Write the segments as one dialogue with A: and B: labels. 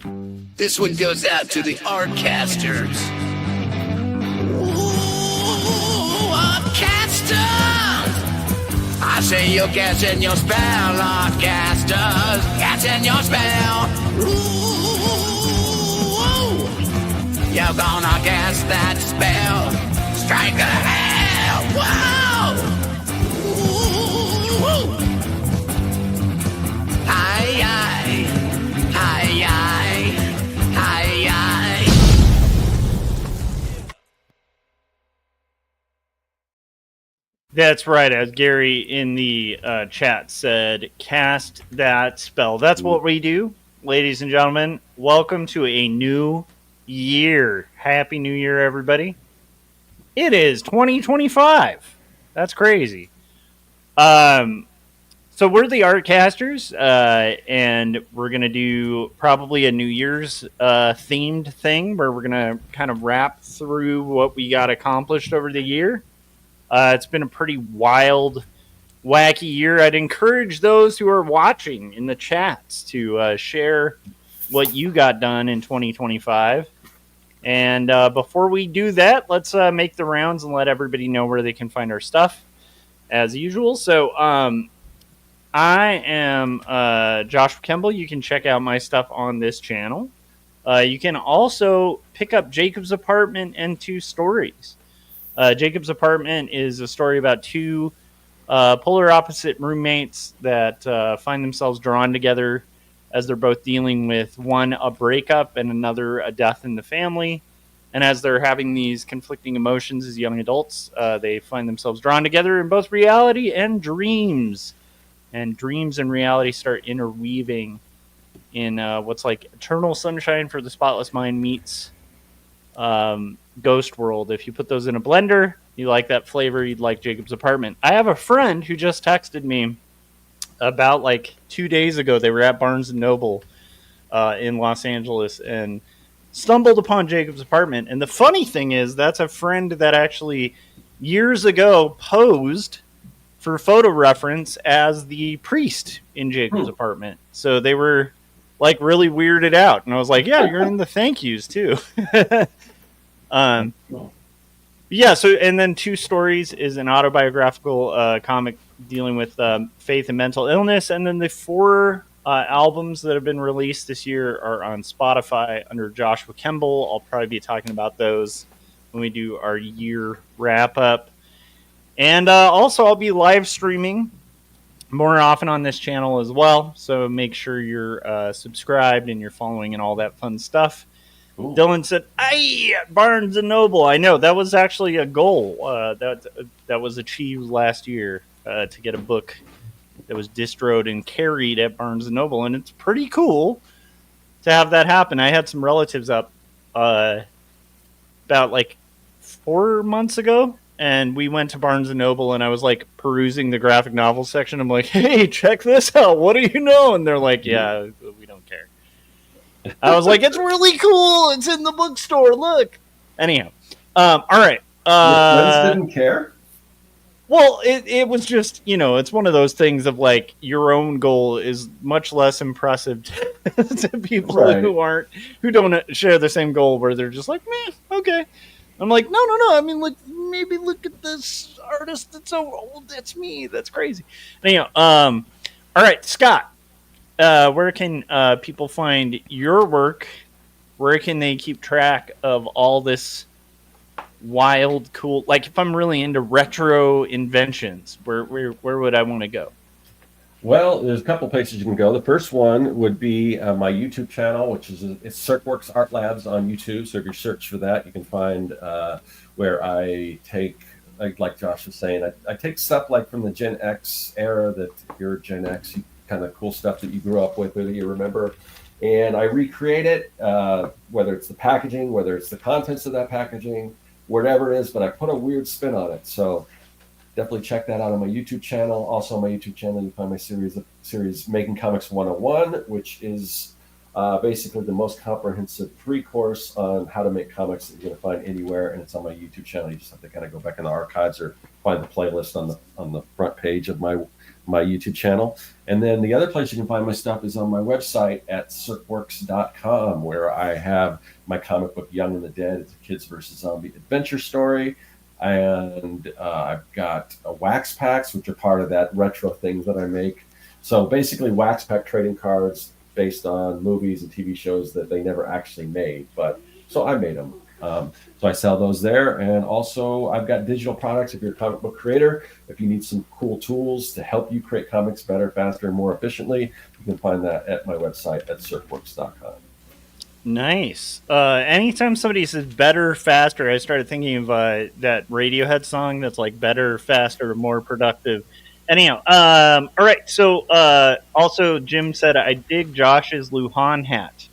A: This one goes out to the Artcasters. Ooh, Artcasters! I say you're catching your spell, Artcasters. Catching your spell. Ooh, you're gonna cast that spell. Strike a hell. Whoa! Ooh. Hi, hi. Hi, hi. Hi, hi.
B: That's right, as Gary in the chat said, cast that spell. That's what we do, ladies and gentlemen. Welcome to a new year. Happy New Year, everybody. It is 2025. That's crazy. So we're the Artcasters, and we're going to do probably a New Year's themed thing where we're going to kind of wrap through what we got accomplished over the year. It's been a pretty wild, wacky year. I'd encourage those who are watching in the chats to share what you got done in 2025. And before we do that, let's make the rounds and let everybody know where they can find our stuff, as usual. So I am Joshua Kemble. You can check out my stuff on this channel. You can also pick up Jacob's Apartment and Two Stories. Jacob's Apartment is a story about two polar opposite roommates that find themselves drawn together as they're both dealing with one, a breakup, and another, a death in the family. And as they're having these conflicting emotions as young adults, they find themselves drawn together in both reality and dreams. And dreams and reality start interweaving in what's like Eternal Sunshine for the Spotless Mind meets Ghost World. If you put those in a blender, you like that flavor, you'd like Jacob's Apartment. I have a friend who just texted me about like 2 days ago. They were at Barnes & Noble in Los Angeles and stumbled upon Jacob's Apartment. And the funny thing is, that's a friend that actually years ago posed for photo reference as the priest in Jacob's Apartment. So they were like really weirded out. And I was like, yeah, you're in the thank yous too. Yeah, so and then Two Stories is an autobiographical comic dealing with faith and mental illness. And then the four albums that have been released this year are on Spotify under Joshua Kemble. I'll probably be talking about those when we do our year wrap up. And also, I'll be live streaming more often on this channel as well. So make sure you're subscribed and you're following and all that fun stuff. Ooh. Dylan said, "Hey, Barnes and Noble." I know that was actually a goal that was achieved last year to get a book that was distroed and carried at Barnes and Noble, and it's pretty cool to have that happen. I had some relatives up about like 4 months ago. And we went to Barnes & Noble, and I was, like, perusing the graphic novel section. I'm like, hey, check this out. What do you know? And they're like, yeah, we don't care. I was like, it's really cool. It's in the bookstore. Look. Anyhow. All right.
C: Your friends didn't care?
B: Well, it was just, it's one of those things of, like, your own goal is much less impressive to people who don't share the same goal, where they're just like, meh, okay. I'm like, no. I mean, like, maybe look at this artist that's so old. That's me. That's crazy. Anyhow, all right, Scott, where can people find your work? Where can they keep track of all this wild, cool? Like, if I'm really into retro inventions, where would I want to go?
C: Well, there's a couple places you can go. The first one would be my YouTube channel, which is it's Circworks Art Labs on YouTube. So if you search for that, you can find where I take, like Josh was saying, I take stuff like from the Gen X era, that if you're Gen X, kind of cool stuff that you grew up with or that you remember, and I recreate it, whether it's the packaging, whether it's the contents of that packaging, whatever it is, but I put a weird spin on it. So definitely check that out on my YouTube channel. Also on my YouTube channel, you find my series Making Comics 101, which is basically the most comprehensive free course on how to make comics that you're going to find anywhere, and it's on my YouTube channel. You just have to kind of go back in the archives or find the playlist on the front page of my YouTube channel. And then the other place you can find my stuff is on my website at circworks.com, where I have my comic book Young and the Dead. It's a kids versus zombie adventure story. And I've got wax packs, which are part of that retro thing that I make. So basically wax pack trading cards based on movies and TV shows that they never actually made. But so I made them. So I sell those there. And also I've got digital products. If you're a comic book creator, if you need some cool tools to help you create comics better, faster, and more efficiently, you can find that at my website at circworks.com.
B: Nice. Anytime somebody says better, faster, I started thinking of that Radiohead song that's like better, faster, more productive. Anyhow, all right. So also, Jim said, I dig Josh's Luhan hat.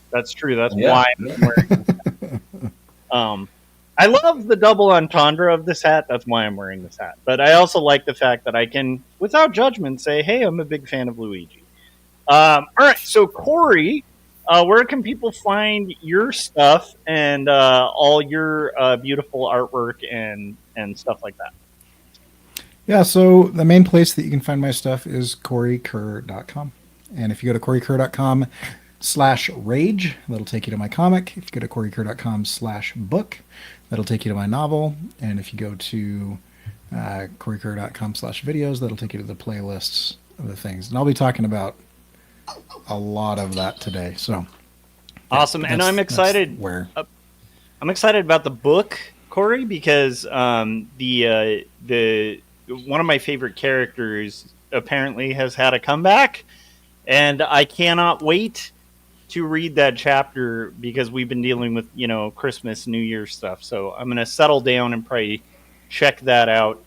B: That's true. That's why I'm wearing this hat. I love the double entendre of this hat. That's why I'm wearing this hat. But I also like the fact that I can, without judgment, say, hey, I'm a big fan of Luigi. All right. So, Cory, where can people find your stuff and all your beautiful artwork and stuff like that?
D: Yeah, so the main place that you can find my stuff is CoryKerr.com. And if you go to CoryKerr.com/rage, that'll take you to my comic. If you go to CoryKerr.com/book, that'll take you to my novel. And if you go to CoryKerr.com/videos, that'll take you to the playlists of the things. And I'll be talking about a lot of that today. So
B: awesome. And I'm excited. I'm excited about the book, Cory, because the one of my favorite characters apparently has had a comeback, and I cannot wait to read that chapter because we've been dealing with, Christmas, New Year's stuff. So I'm going to settle down and probably check that out,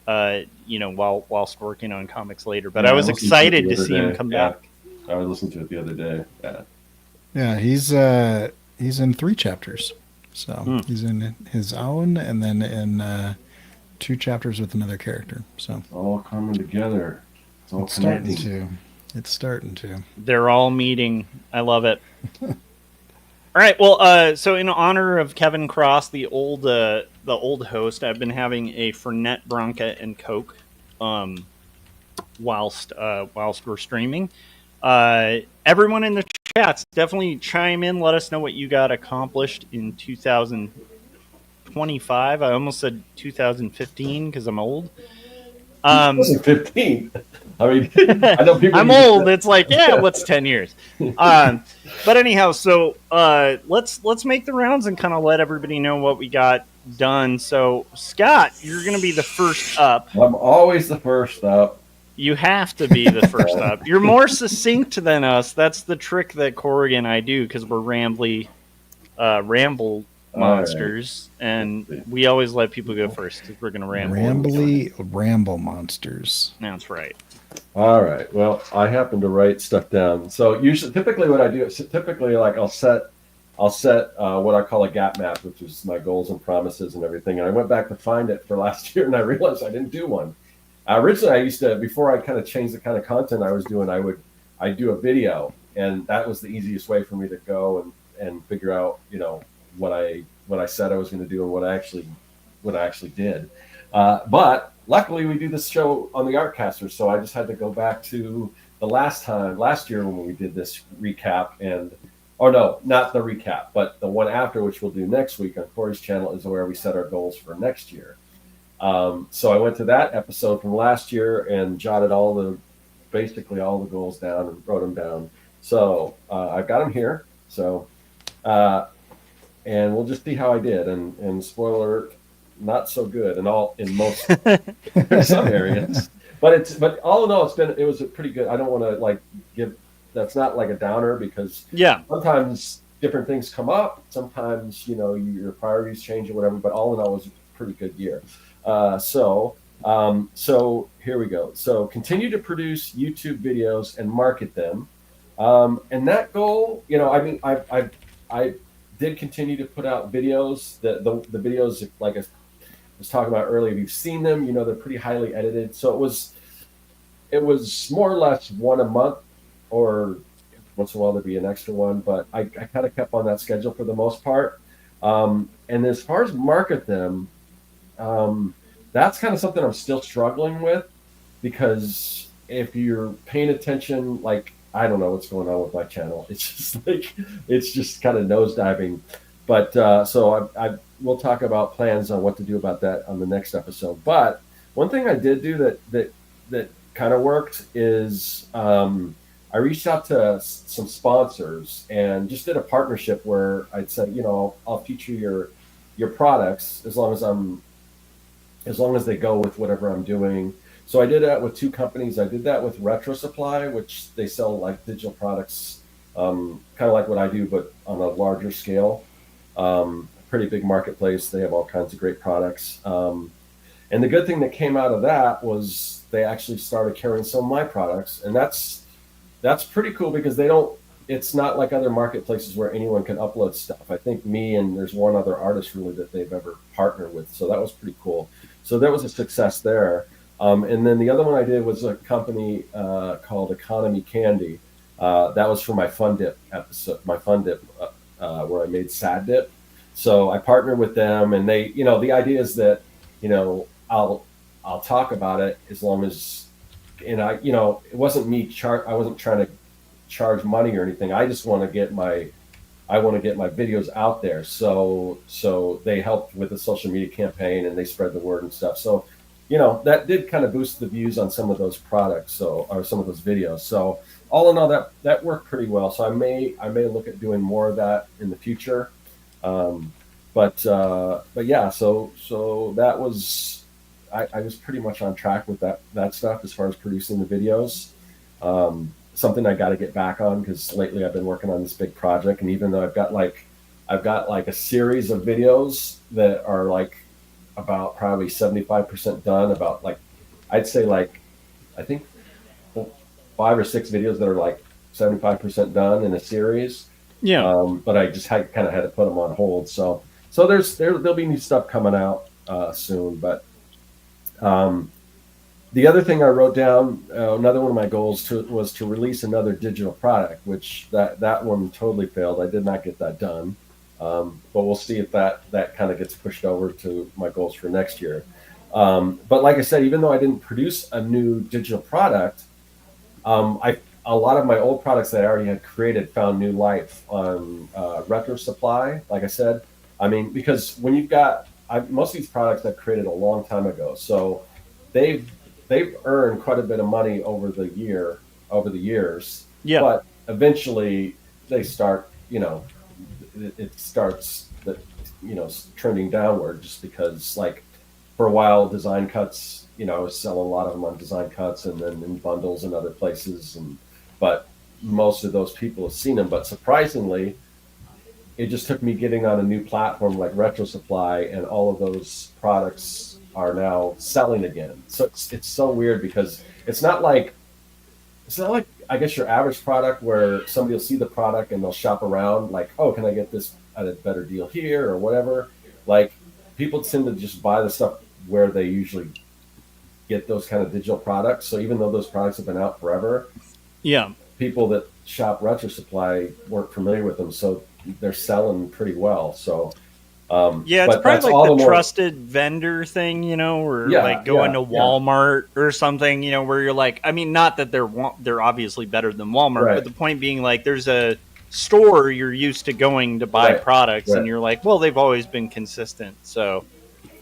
B: whilst working on comics later. But I was excited to see him come back.
C: I was listening to it the other day.
D: Yeah, he's in 3 chapters. So he's in his own, and then in 2 chapters with another character. So
C: it's all coming together.
D: It's starting to.
B: They're all meeting. I love it. All right. Well, so in honor of Kevin Cross, the old host, I've been having a Fernet Branca and Coke, whilst we're streaming. Everyone in the chats, definitely chime in. Let us know what you got accomplished in 2025. I almost said 2015 because I'm old.
C: 2015. I mean, I know people.
B: I'm old. It's like, what's 10 years? But anyhow, so let's make the rounds and kind of let everybody know what we got done. So, Scott, you're going to be the first up.
C: I'm always the first up.
B: You have to be the first up. You're more succinct than us. That's the trick that Cory and I do because we're ramble monsters, right. And we always let people go first because we're going to
D: ramble monsters.
B: That's right.
C: All right. Well, I happen to write stuff down. So typically what I do is like I'll set what I call a gap map, which is my goals and promises and everything. And I went back to find it for last year, and I realized I didn't do one. Originally, I used to, before I kind of changed the kind of content I was doing, I'd do a video, and that was the easiest way for me to go and figure out, what I said I was going to do and what I actually did. But luckily, we do this show on the Artcasters, so I just had to go back to the last year when we did this recap, not the recap, but the one after, which we'll do next week on Cory's channel, is where we set our goals for next year. So I went to that episode from last year and jotted basically all the goals down and wrote them down. So I've got them here. So and we'll just see how I did. And spoiler alert, not so good in most some areas. But all in all, it was a pretty good. I don't want to give. That's not like a downer because sometimes different things come up. Sometimes your priorities change or whatever. But all in all, it was a pretty good year. So here we go. So continue to produce YouTube videos and market them. And that goal, I did continue to put out videos. The videos, like I was talking about earlier, if you've seen them, they're pretty highly edited. So it was more or less one a month or once in a while there'd be an extra one, but I kind of kept on that schedule for the most part. And as far as market them, that's kind of something I'm still struggling with, because if you're paying attention, like, I don't know what's going on with my channel. It's just like, it's just kind of nosediving. But so I we'll talk about plans on what to do about that on the next episode. But one thing I did do that kind of worked is I reached out to some sponsors and just did a partnership where I'd say, I'll feature your products as long as they go with whatever I'm doing. So I did that with two companies. I did that with Retro Supply, which they sell like digital products, kind of like what I do, but on a larger scale. Pretty big marketplace. They have all kinds of great products. And the good thing that came out of that was they actually started carrying some of my products, and that's pretty cool, because it's not like other marketplaces where anyone can upload stuff. I think me and there's one other artist really that they've ever partnered with. So that was pretty cool. So that was a success there. And then the other one I did was a company called Economy Candy. That was for my Fun Dip episode, where I made Sad Dip. So I partnered with them, and they, the idea is that, I'll talk about it as long as, and it wasn't me I wasn't trying to charge money or anything. I just want to get my videos out there. So they helped with the social media campaign, and they spread the word and stuff. So, that did kind of boost the views on some of those products, or some of those videos. So all in all, that worked pretty well. So I may look at doing more of that in the future. But yeah, so that was, I was pretty much on track with that stuff as far as producing the videos. Something I got to get back on, because lately I've been working on this big project, and even though I've got like a series of videos that are like about probably 75% done, about like, I'd say like, I think 5 or 6 videos that are like 75% done in a series.
B: Yeah.
C: But I just kind of had to put them on hold. So there'll be new stuff coming out soon. But the other thing I wrote down, another one of my goals was to release another digital product, which that one totally failed. I did not get that done. But we'll see if that kind of gets pushed over to my goals for next year. But like I said, even though I didn't produce a new digital product, a lot of my old products that I already had created found new life on Retro Supply. Like I said, I mean, because when you've got most of these products I've created a long time ago, so they've earned quite a bit of money over the years.
B: Yeah.
C: But eventually they start, it starts trending downward, just because, like, for a while Design Cuts, I was selling a lot of them on Design Cuts and then in bundles and other places, but most of those people have seen them. But surprisingly, it just took me getting on a new platform like Retro Supply, and all of those products are now selling again. So it's so weird, because it's not like I guess your average product where somebody will see the product and they'll shop around, like, oh, can I get this at a better deal here or whatever? Like, people tend to just buy the stuff where they usually get those kind of digital products. So even though those products have been out forever,
B: Yeah.
C: people that shop Retro Supply weren't familiar with them, so they're selling pretty well. So
B: Yeah, it's probably like the trusted vendor thing, or like going to Walmart or something, where you're like, I mean, not that they're obviously better than Walmart,
C: Right.
B: but the point being, like, there's a store you're used to going to buy
C: Right.
B: products,
C: Right.
B: and you're like, well, they've always been consistent. So,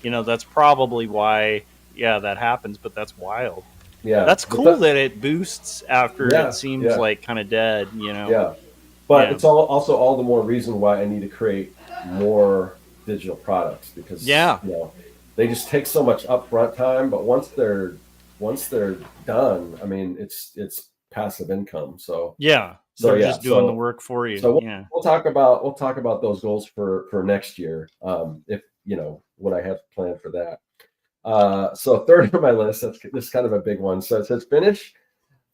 B: that's probably why, that happens, but that's wild.
C: Yeah.
B: That's cool that it boosts after it seems like kind of dead,
C: Yeah. But it's also all the more reason why I need to create more digital products, because they just take so much upfront time, but once they're done, I mean, it's passive income. So
B: they're just doing the work for you.
C: So we'll talk about those goals for next year, if what I have planned for that. So third on my list, this is kind of a big one. So it says finish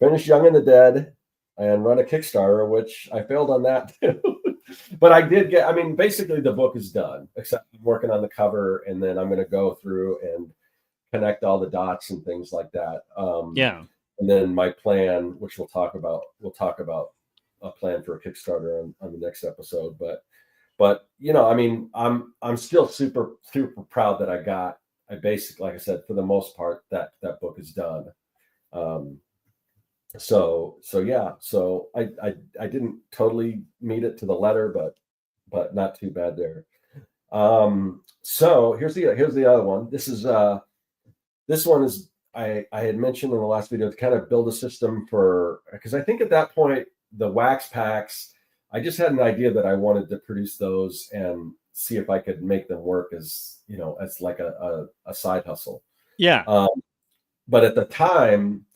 C: Young and the Dead and run a Kickstarter, which I failed on that too. But I did get, I mean, basically the book is done, except I'm working on the cover, and then I'm going to go through and connect all the dots and things like that. And then my plan, which we'll talk about a plan for a Kickstarter on the next episode. But I mean, I'm still super proud that I basically, like I said, for the most part, that book is done. So yeah, so I didn't totally meet it to the letter, but not too bad there. So here's the other one. This one is I had mentioned in the last video to kind of build a system because I think at that point the wax packs, I just had an idea that I wanted to produce those and see if I could make them work as like a side hustle.
B: Yeah.
C: But at the time,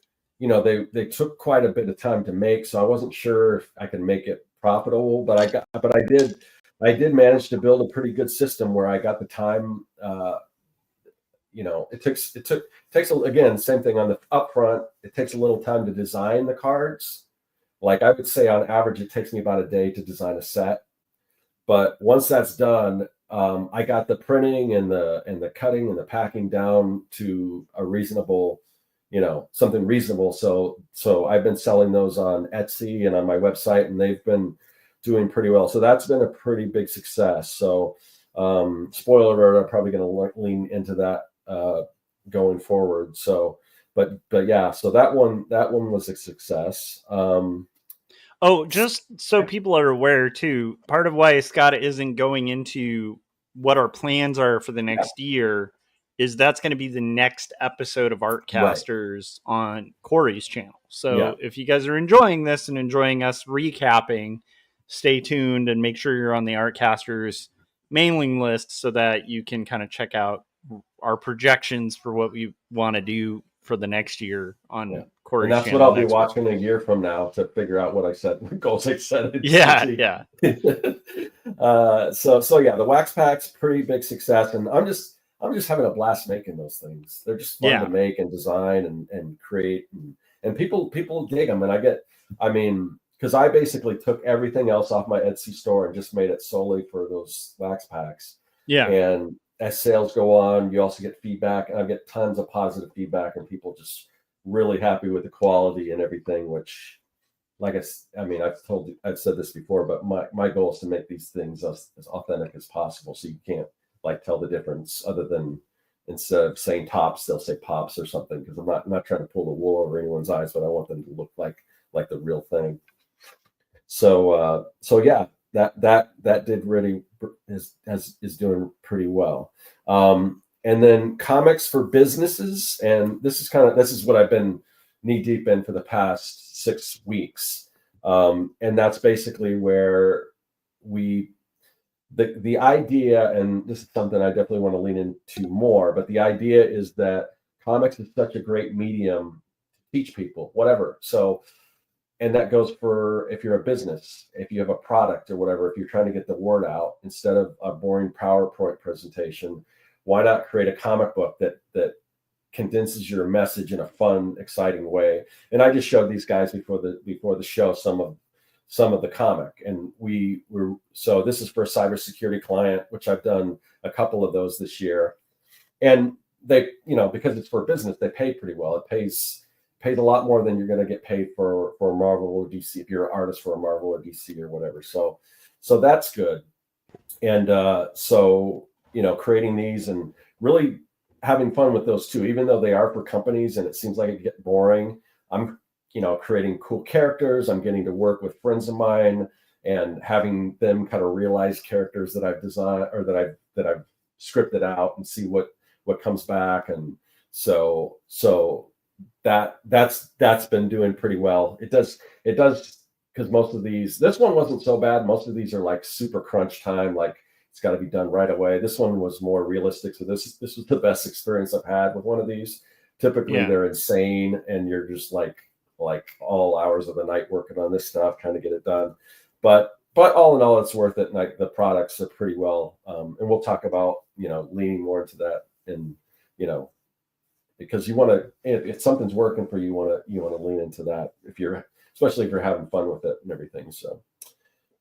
C: they took quite a bit of time to make, so I wasn't sure if I could make it profitable. But I did manage to build a pretty good system where I got the time. It takes again, same thing on the upfront. It takes a little time to design the cards. Like I would say on average, it takes me about a day to design a set. But once that's done, I got the printing and the cutting and the packing down to a reasonable, something reasonable. So I've been selling those on Etsy and on my website, and they've been doing pretty well. So that's been a pretty big success. So spoiler alert, I'm probably going to lean into that going forward. So, but yeah, so that one was a success.
B: Just so people are aware too, part of why Scott isn't going into what our plans are for the next year is that's going to be the next episode of Artcasters on Cory's channel. So if you guys are enjoying this and enjoying us recapping, stay tuned and make sure you're on the Artcasters mailing list so that you can kind of check out our projections for what we want to do for the next year on Cory's channel.
C: And that's what I'll be watching a year from now to figure out what I said, what goals I set.
B: Yeah.
C: So yeah, the wax pack's pretty big success, and I'm just having a blast making those things. They're just fun to make and design and create, and people dig them. And because I basically took everything else off my Etsy store and just made it solely for those wax packs. Yeah. And as sales go on, you also get feedback, and I get tons of positive feedback, and people just really happy with the quality and everything, which, like I've said this before, but my goal is to make these things as authentic as possible. So you can't tell the difference other than instead of saying tops, they'll say pops or something. Because I'm not trying to pull the wool over anyone's eyes, but I want them to look like the real thing. So yeah, that did really is doing pretty well. And then comics for businesses, and this is what I've been knee deep in for the past 6 weeks, and that's basically where the idea, and this is something I definitely want to lean into more, but the idea is that comics is such a great medium to teach people whatever. So, and that goes for if you're a business, if you have a product or whatever, if you're trying to get the word out, instead of a boring PowerPoint presentation, why not create a comic book that condenses your message in a fun, exciting way? And I just showed these guys before the show some of the comic, and so this is for a cybersecurity client, which I've done a couple of those this year, and they, because it's for business, they pay pretty well. It pays a lot more than you're going to get paid for Marvel or DC if you're an artist for a Marvel or DC or whatever. So that's good. And so creating these and really having fun with those too, even though they are for companies and it seems like it gets boring. I'm creating cool characters. I'm getting to work with friends of mine and having them kind of realize characters that I've designed or that I've scripted out and see what comes back. And so that's been doing pretty well. It does because most of these, this one wasn't so bad. Most of these are like super crunch time, like it's got to be done right away. This one was more realistic. So this was the best experience I've had with one of these. Typically they're insane and you're just like all hours of the night working on this stuff, trying to get it done. But all in all, it's worth it. And the products are pretty well. And we'll talk about, leaning more into that and, because you want to, if something's working for you, you want to lean into that especially if you're having fun with it and everything.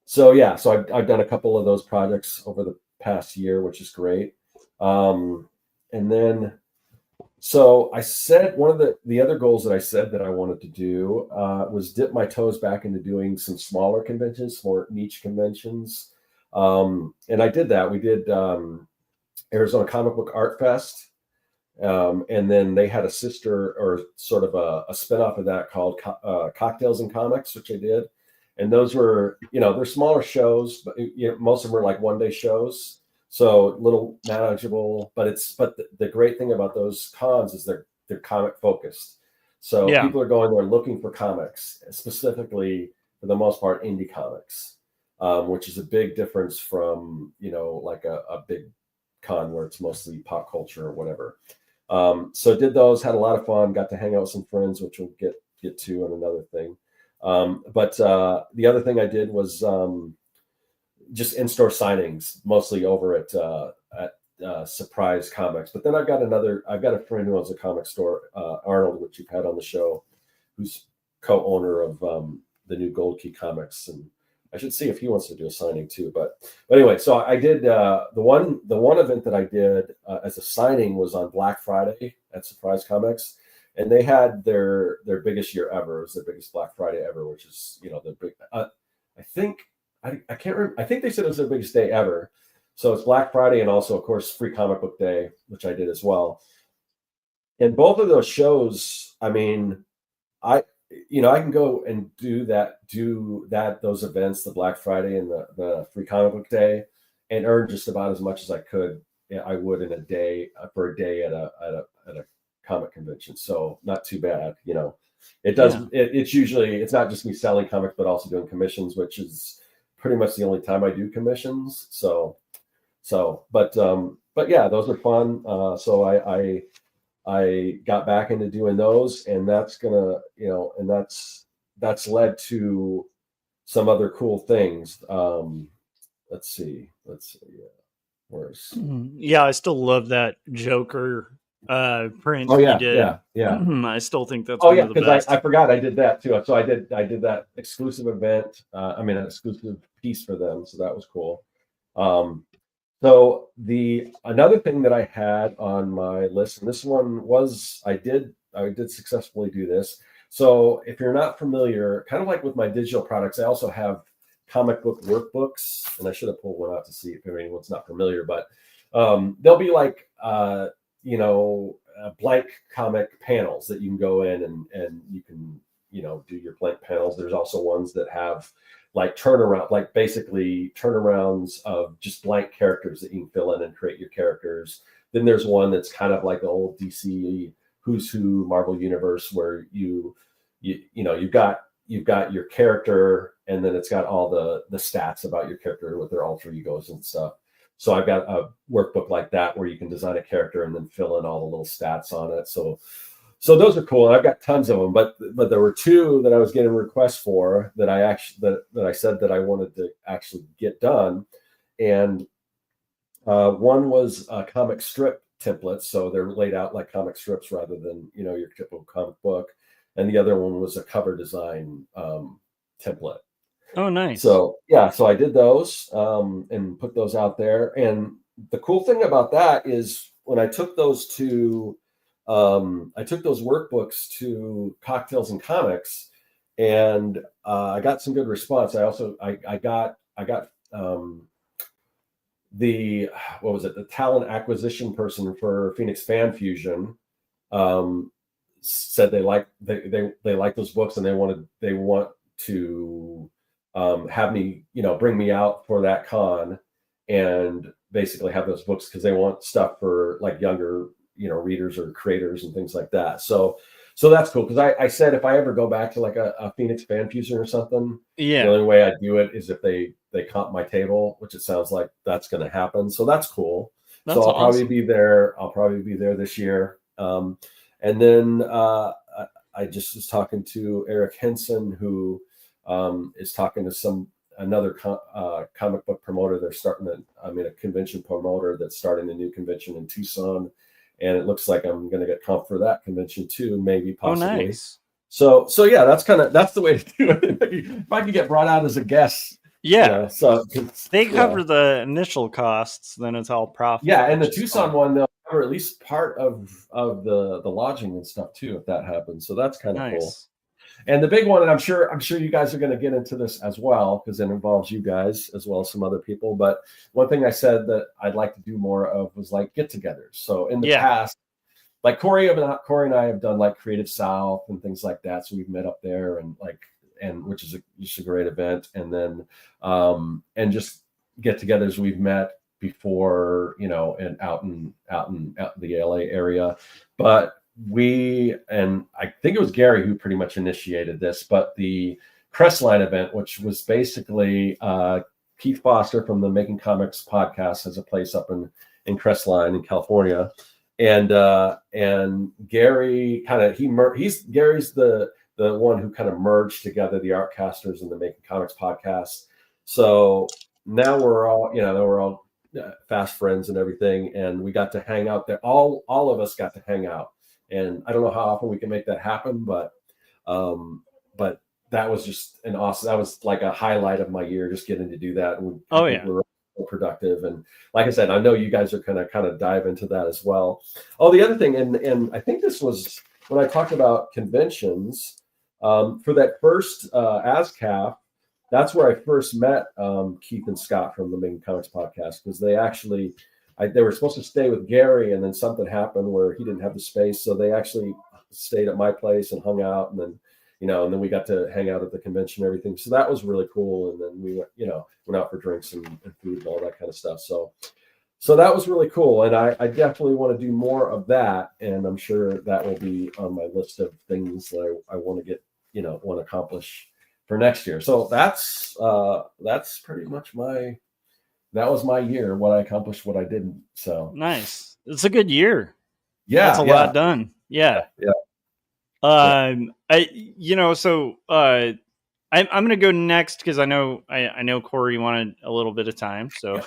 C: So yeah, so I've done a couple of those projects over the past year, which is great. And then So I said one of the other goals that I said that I wanted to do was dip my toes back into doing some smaller conventions, more niche conventions. And I did that. We did Arizona Comic Book Art Fest. And then they had a sister or sort of a spinoff of that called Cocktails and Comics, which I did. And those were, they're smaller shows, but most of them were like one-day shows. So little manageable, but the great thing about those cons is they're comic focused. So people are going there looking for comics, specifically for the most part, indie comics, which is a big difference from, like a big con where it's mostly pop culture or whatever. So did those, had a lot of fun, got to hang out with some friends, which we'll get to on another thing. But the other thing I did was just in-store signings, mostly over at Surprise Comics. But then I've got a friend who owns a comic store, Arnold, which you've had on the show, who's co-owner of the new Gold Key Comics, and I should see if he wants to do a signing too. But anyway, so I did the one event that I did as a signing was on Black Friday at Surprise Comics, and they had their biggest year ever. It was their biggest Black Friday ever, which is the big. I can't remember. I think they said it was their biggest day ever. So it's Black Friday and also, of course, Free Comic Book Day, which I did as well. And both of those shows, I mean, I can go and do those events, the Black Friday and the Free Comic Book Day, and earn just about as much as I would in a day for a day at a comic convention. So not too bad, It does. Yeah. It's not just me selling comics, but also doing commissions, which is pretty much the only time I do commissions. But yeah, those are fun. So I got back into doing those, and that's gonna, and that's led to some other cool things. Let's see. Where's?
B: Yeah, I still love that Joker print.
C: Oh yeah,
B: you did.
C: yeah.
B: I still think that's one of the best.
C: I forgot I did that too. So I did that exclusive event. An exclusive piece for them. So that was cool. So another thing that I had on my list, and this one was I did successfully do this. So if you're not familiar, kind of like with my digital products, I also have comic book workbooks, and I should have pulled one out to see if anyone's not familiar, but they'll be like blank comic panels that you can go in and you can do your blank panels. There's also ones that have like basically turnarounds of just blank characters that you can fill in and create your characters. Then there's one that's kind of like the old DC Who's Who Marvel universe where you've got your character, and then it's got all the stats about your character with their alter egos and stuff. So I've got a workbook like that where you can design a character and then fill in all the little stats on it. So those are cool. And I've got tons of them, but there were two that I was getting requests for that I said that I wanted to actually get done. And one was comic strip templates. So they're laid out like comic strips rather than, your typical comic book. And the other one was a cover design template.
B: Oh, nice.
C: So yeah, so I did those and put those out there. And the cool thing about that is when I took those workbooks to Cocktails and Comics, and I got some good response. I got the talent acquisition person for Phoenix Fan Fusion said they like those books, and they want to have me, bring me out for that con and basically have those books because they want stuff for like younger, readers or creators and things like that. So that's cool because I said if I ever go back to like a Phoenix Fan Fusion or something, the only way I do it is if they comp my table, which it sounds like that's going to happen. So that's cool. I'll probably be there. I'll probably be there this year. And then I just was talking to Eric Henson, who is talking to another comic book promoter. They're starting a convention promoter that's starting a new convention in Tucson, and it looks like I'm going to get comp for that convention too, maybe possibly.
B: Oh, nice.
C: So yeah, that's the way to do it. If I could get brought out as a guest.
B: Yeah.
C: So
B: they cover the initial costs, then it's all profit.
C: Yeah, and the Tucson one, they'll or at least part of the lodging and stuff too, if that happens. So that's kind of cool.
B: Nice.
C: And the big one, and I'm sure you guys are going to get into this as well, because it involves you guys as well as some other people. But one thing I said that I'd like to do more of was like get-togethers. So in the past, like Cory and I have done like Creative South and things like that. So we've met up there and which is just a great event. And then and just get-togethers we've met before, and out in the LA area. But and I think it was Gary who pretty much initiated this, but the Crestline event, which was basically Keith Foster from the Making Comics podcast has a place up in Crestline in California. And Gary Gary's the one who kind of merged together the Artcasters and the Making Comics podcast. So now we're all fast friends and everything, and we got to hang out there. All of us got to hang out, and I don't know how often we can make that happen, but that was just an awesome. That was like a highlight of my year, just getting to do that. And we were productive, and like I said, I know you guys are gonna kind of dive into that as well. Oh, the other thing, and I think this was when I talked about conventions for that first ASCAP. That's where I first met Keith and Scott from the Making Comics podcast, because they actually they were supposed to stay with Gary, and then something happened where he didn't have the space, so they actually stayed at my place and hung out, and then and then we got to hang out at the convention and everything. So that was really cool. And then we went out for drinks and food and all that kind of stuff. So that was really cool. And I definitely want to do more of that. And I'm sure that will be on my list of things that I want to want to accomplish for next year. So that's pretty much that was my year, what I accomplished, what I didn't. So
B: nice. It's a good year.
C: Yeah.
B: That's a lot done. Yeah.
C: Yeah.
B: I'm going to go next because I know Cory wanted a little bit of time. So,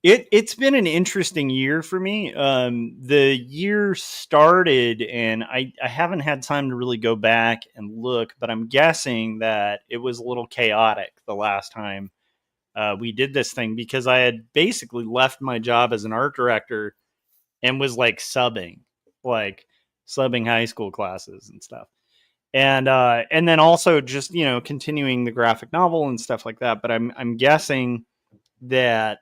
B: it's been an interesting year for me. The year started and I haven't had time to really go back and look, but I'm guessing that it was a little chaotic the last time we did this thing, because I had basically left my job as an art director and was like subbing high school classes and stuff. And then also just, continuing the graphic novel and stuff like that. But I'm guessing that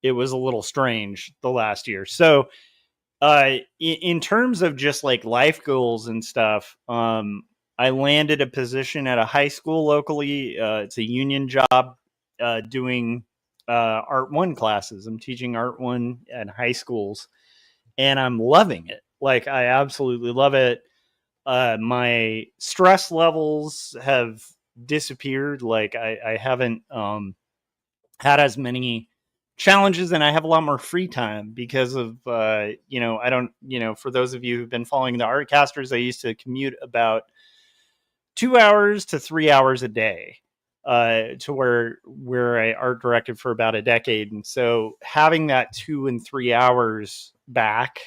B: it was a little strange the last year. So in terms of just like life goals and stuff, I landed a position at a high school locally. It's a union job doing Art 1 classes. I'm teaching Art 1 at high schools. And I'm loving it. Like, I absolutely love it. My stress levels have disappeared. Like, I haven't had as many challenges, and I have a lot more free time because of, I don't, for those of you who've been following the Artcasters, I used to commute about 2 hours to 3 hours a day to where I art directed for about a decade. And so having that 2 and 3 hours back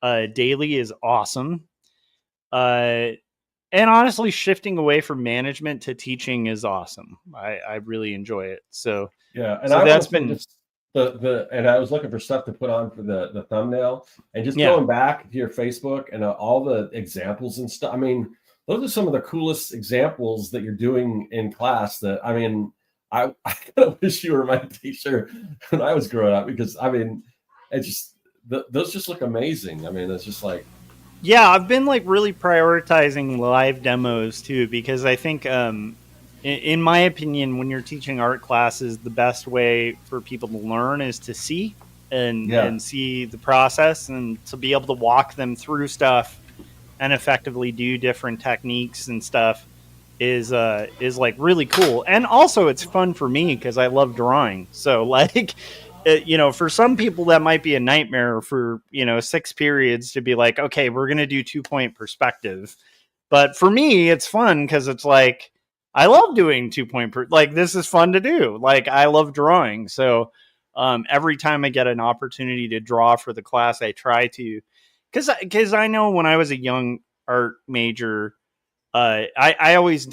B: daily is awesome. And honestly, shifting away from management to teaching is awesome. I really enjoy it. So
C: yeah, and
B: that's been
C: just and I was looking for stuff to put on for the thumbnail, and just going back to your Facebook and all the examples and stuff. I mean, those are some of the coolest examples that you're doing in class. That I kind of wish you were my teacher when I was growing up, because those just look amazing. I mean, it's just like,
B: yeah, I've been like really prioritizing live demos too, because I think, in my opinion, when you're teaching art classes, the best way for people to learn is to see and see the process, and to be able to walk them through stuff and effectively do different techniques and stuff is like really cool. And also it's fun for me because I love drawing. So like, for some people that might be a nightmare for, 6 periods to be like, okay, we're going to do 2-point perspective. But for me, it's fun because it's like, I love doing 2-point, like this is fun to do. Like I love drawing. So every time I get an opportunity to draw for the class, I try to, because I know when I was a young art major, I always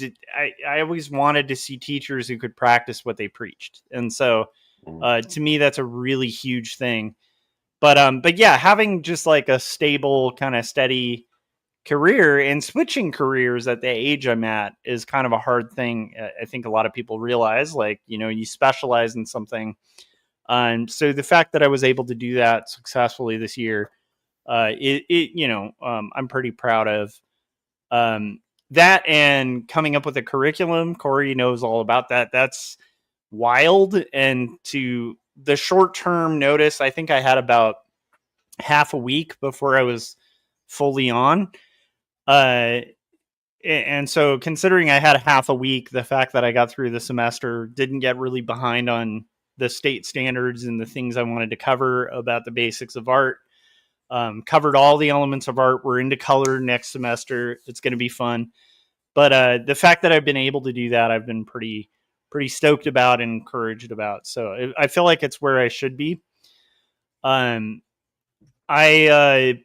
B: wanted to see teachers who could practice what they preached. And so To me, that's a really huge thing. But yeah, having just like a stable, kind of steady career and switching careers at the age I'm at is kind of a hard thing. I think a lot of people realize, like, you specialize in something. So the fact that I was able to do that successfully this year, I'm pretty proud of. That and coming up with a curriculum. Cory knows all about that. That's wild. And to the short term notice, I think I had about half a week before I was fully on. And so considering I had half a week, the fact that I got through the semester, didn't get really behind on the state standards and the things I wanted to cover about the basics of art. Covered all the elements of art. We're into color next semester. It's going to be fun. But the fact that I've been able to do that, I've been pretty stoked about and encouraged about. So I feel like it's where I should be. I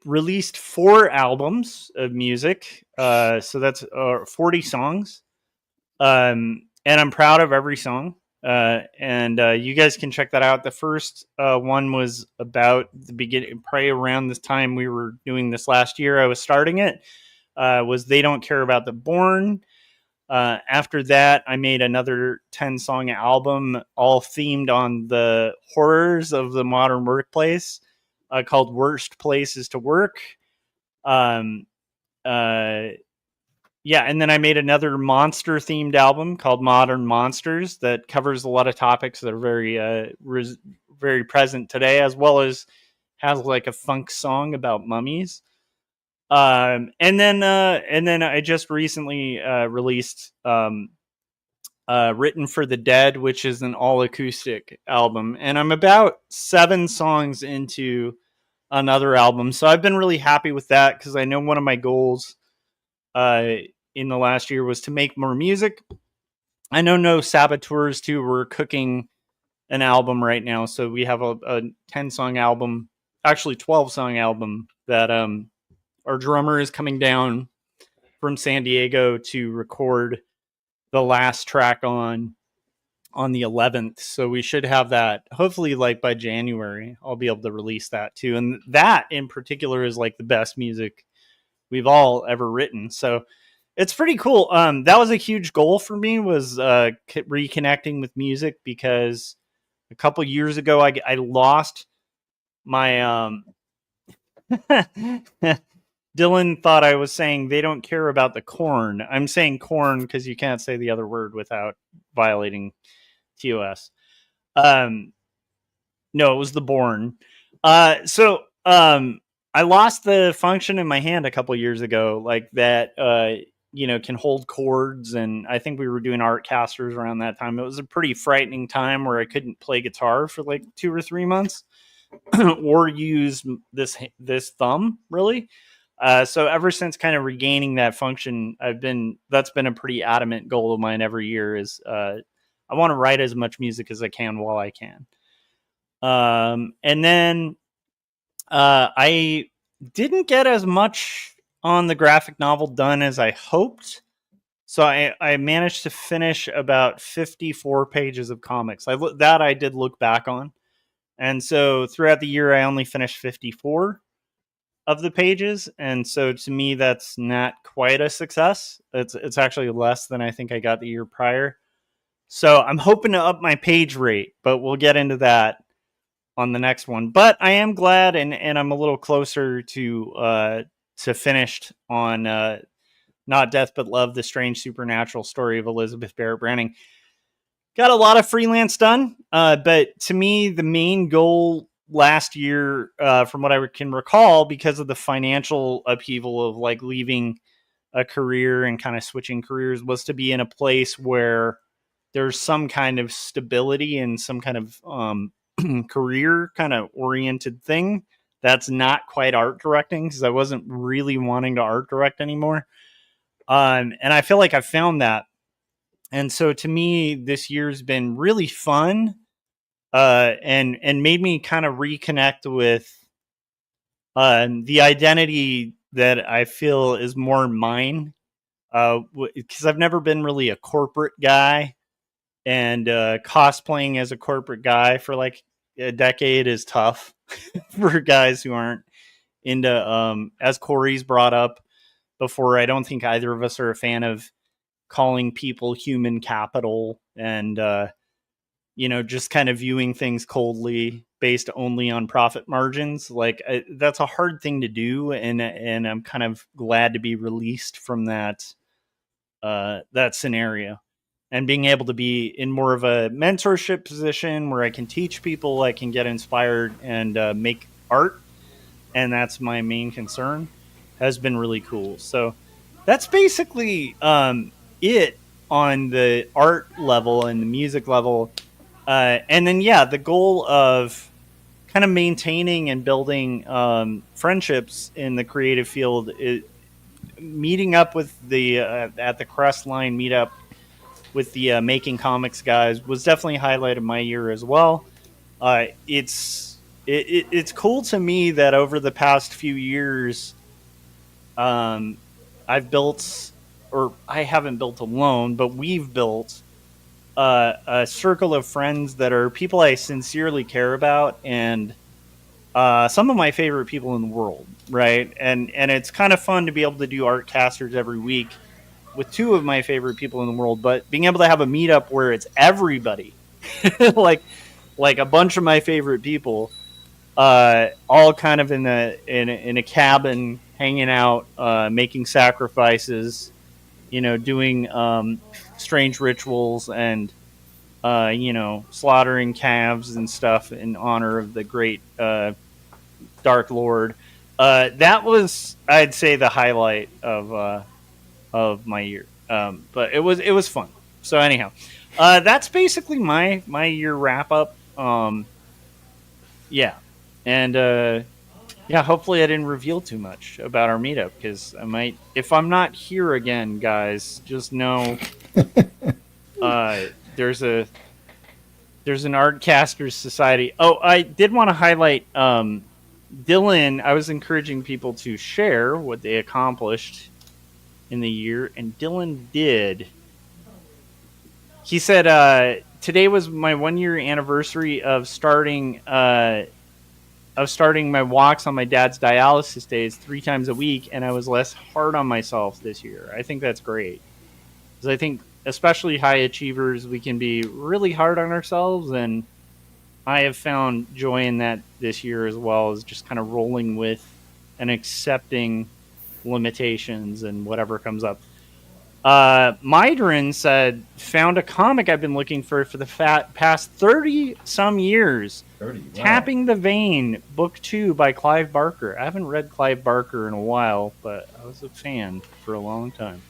B: released 4 albums of music. So that's 40 songs. And I'm proud of every song. And you guys can check that out. The first one was about the beginning, probably around this time we were doing this last year. I was starting it. Was They Don't Care About the Born. After that, I made another 10-song album, all themed on the horrors of the modern workplace, called Worst Places to Work. Yeah, and then I made another monster-themed album called Modern Monsters that covers a lot of topics that are very, very present today, as well as has like a funk song about mummies. And then I just recently released Written for the Dead, which is an all-acoustic album, and I'm about 7 songs into another album, so I've been really happy with that because I know one of my goals in the last year was to make more music. I know No Saboteurs too. We're cooking an album right now, so we have a 10-song album, actually 12-song album that our drummer is coming down from San Diego to record the last track on the 11th. So we should have that hopefully like by January. I'll be able to release that too. And that in particular is like the best music we've all ever written. So it's pretty cool. That was a huge goal for me, was reconnecting with music, because a couple years ago I lost my Dylan thought I was saying They Don't Care About the Corn. I'm saying corn because you can't say the other word without violating TOS. No, it was the born. So I lost the function in my hand a couple years ago, like that, can hold chords. And I think we were doing Artcasters around that time. It was a pretty frightening time where I couldn't play guitar for like 2 or 3 months or use this thumb really. So ever since kind of regaining that function, that's been a pretty adamant goal of mine every year, is I want to write as much music as I can while I can. And then I didn't get as much on the graphic novel done as I hoped. So I managed to finish about 54 pages of comics. I did look back on. And so throughout the year, I only finished 54 of the pages. And so to me, that's not quite a success. It's actually less than I think I got the year prior. So I'm hoping to up my page rate, but we'll get into that on the next one. But I am glad, and I'm a little closer to finished on Not Death But Love, the strange supernatural story of Elizabeth Barrett Browning. Got a lot of freelance done, but to me, the main goal last year, from what I can recall, because of the financial upheaval of like leaving a career and kind of switching careers, was to be in a place where there's some kind of stability and some kind of career kind of oriented thing that's not quite art directing, because I wasn't really wanting to art direct anymore. And I feel like I found that. And so to me, this year's been really fun, and made me kind of reconnect with the identity that I feel is more mine, because I've never been really a corporate guy. and cosplaying as a corporate guy for like a decade is tough for guys who aren't into, as Cory's brought up before, I don't think either of us are a fan of calling people human capital and, just kind of viewing things coldly based only on profit margins. Like that's a hard thing to do. And I'm kind of glad to be released from that scenario and being able to be in more of a mentorship position where I can teach people, I can get inspired and make art. And that's my main concern, has been really cool. So that's basically it on the art level and the music level. And then, the goal of kind of maintaining and building friendships in the creative field is meeting up with the at the Crestline meetup with the Making Comics guys was definitely a highlight of my year as well. It's cool to me that over the past few years, I've built, or I haven't built alone, but we've built a circle of friends that are people I sincerely care about, and some of my favorite people in the world, right? And it's kind of fun to be able to do Artcasters every week with two of my favorite people in the world, but being able to have a meetup where it's everybody, like a bunch of my favorite people, all kind of in a cabin, hanging out, making sacrifices, doing strange rituals and slaughtering calves and stuff in honor of the great Dark Lord. That was, I'd say, the highlight of my year. But it was fun. So anyhow, that's basically my year wrap up. And hopefully I didn't reveal too much about our meetup, because I might, if I'm not here again, guys, just know there's an Artcasters Society. Oh, I did want to highlight Dylan. I was encouraging people to share what they accomplished in the year, and Dylan did. He said, today was my 1 year anniversary of starting my walks on my dad's dialysis days 3 times a week, and I was less hard on myself this year. I think that's great, because I think especially high achievers, we can be really hard on ourselves, and I have found joy in that this year, as well as just kind of rolling with and accepting limitations and whatever comes up. Mydrin said, found a comic I've been looking for the past 30 some years.
C: 30, wow.
B: Tapping the Vein, Book 2 by Clive Barker. I haven't read Clive Barker in a while, but I was a fan for a long time.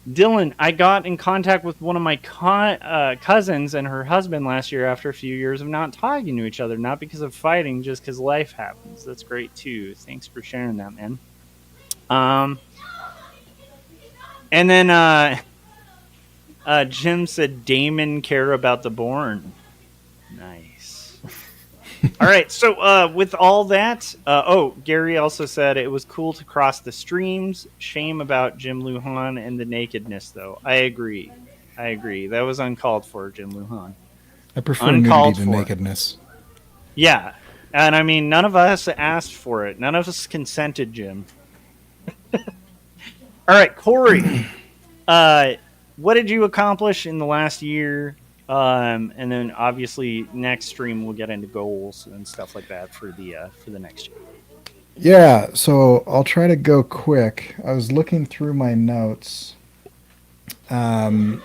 B: Dylan, I got in contact with one of my cousins and her husband last year after a few years of not talking to each other, not because of fighting, just because life happens. That's great too. Thanks for sharing that, man. And then Jim said Damon care about the Born. Nice. All right, so with all that, Gary also said it was cool to cross the streams. Shame about Jim Lujan and the nakedness, though. I agree. That was uncalled for, Jim Lujan.
D: I prefer nudity to nakedness.
B: Yeah, and I mean, none of us asked for it. None of us consented, Jim. All right, Cory, what did you accomplish in the last year? And then obviously next stream we'll get into goals and stuff like that for the next year.
D: Yeah, so I'll try to go quick. I was looking through my notes. So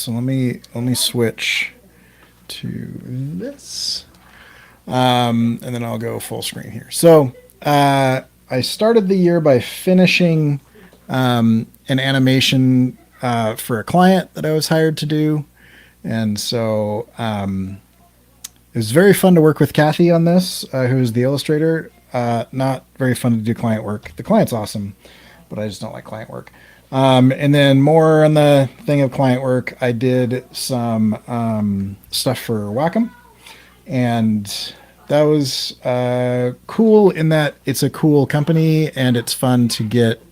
D: let me switch to this. And then I'll go full screen here. So I started the year by finishing an animation for a client that I was hired to do. And so it was very fun to work with Kathy on this, who's the illustrator. Not very fun to do client work. The client's awesome, but I just don't like client work. And then more on the thing of client work, I did some stuff for Wacom. And that was cool in that it's a cool company and it's fun to get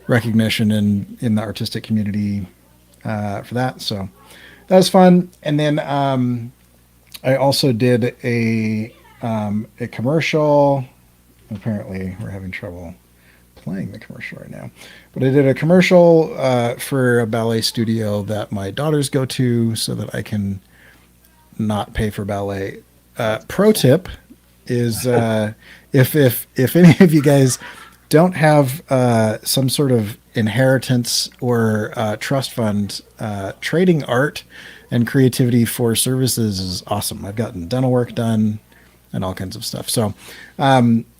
D: recognition in the artistic community for that. So that was fun. And then I also did a commercial. Apparently, we're having trouble playing the commercial right now. But I did a commercial for a ballet studio that my daughters go to so that I can not pay for ballet. Pro tip is if any of you guys don't have some sort of inheritance or trust fund, trading art and creativity for services is awesome. I've gotten dental work done and all kinds of stuff. So,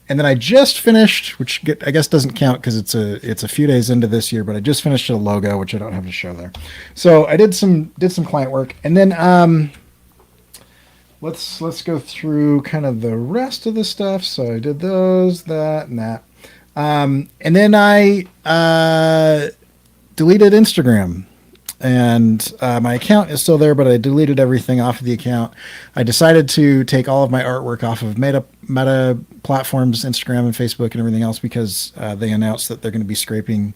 D: and then I just finished, which I guess doesn't count because it's a few days into this year, but I just finished a logo, which I don't have to show there. So I did some client work, and then let's go through kind of the rest of the stuff. So I did those, that, and that, and then I deleted Instagram. And my account is still there, but I deleted everything off of the account. I decided to take all of my artwork off of Meta platforms, Instagram and Facebook and everything else, because they announced that they're going to be scraping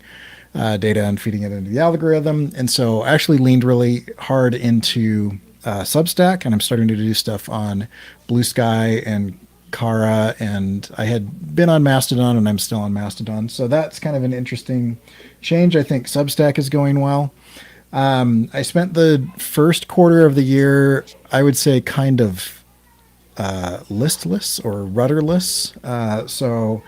D: data and feeding it into the algorithm. And so I actually leaned really hard into Substack, and I'm starting to do stuff on Blue Sky and Kara, and I had been on Mastodon, and I'm still on Mastodon. So that's kind of an interesting change. I think Substack is going well. I spent the first quarter of the year, I would say, kind of listless or rudderless. So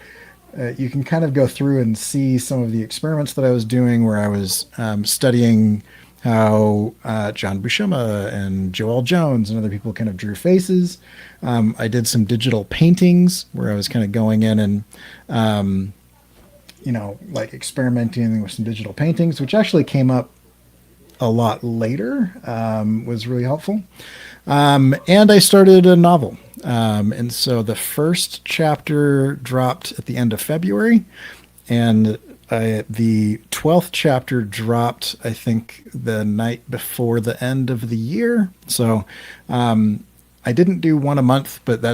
D: you can kind of go through and see some of the experiments that I was doing, where I was studying how John Buscema and Joel Jones and other people kind of drew faces. I did some digital paintings where I was kind of going in and, like experimenting with some digital paintings, which actually came up a lot later, was really helpful. And I started a novel. And so the first chapter dropped at the end of February, and the 12th chapter dropped, I think, the night before the end of the year. So I didn't do one a month, but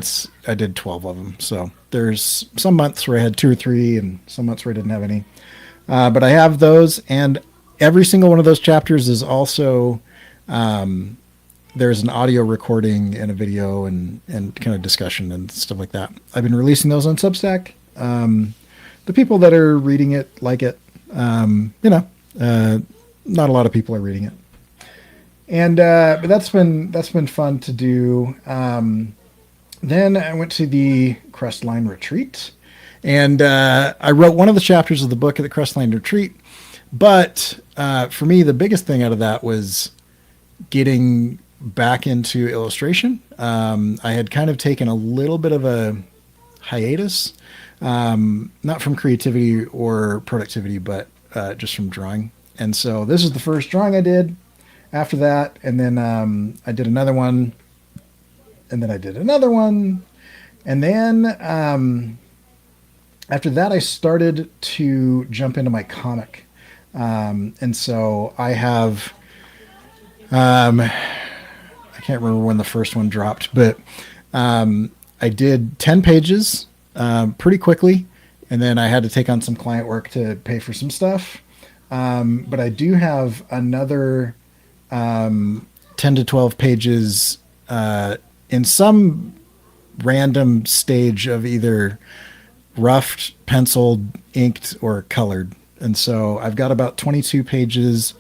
D: I did 12 of them. So there's some months where I had 2 or 3 and some months where I didn't have any. But I have those, and every single one of those chapters is also, there's an audio recording and a video and kind of discussion and stuff like that. I've been releasing those on Substack. The people that are reading it like it. Not a lot of people are reading it. And but that's been fun to do. Then I went to the Crestline Retreat, and I wrote one of the chapters of the book at the Crestline Retreat. But for me, the biggest thing out of that was getting back into illustration. I had kind of taken a little bit of a hiatus, not from creativity or productivity, but just from drawing. And so this is the first drawing I did after that. And then I did another one, and then I did another one. And then after that, I started to jump into my comic. And so I have, I can't remember when the first one dropped, but I did 10 pages pretty quickly, and then I had to take on some client work to pay for some stuff. But I do have another 10 to 12 pages in some random stage of either roughed, penciled, inked, or colored. And so I've got about 22 pages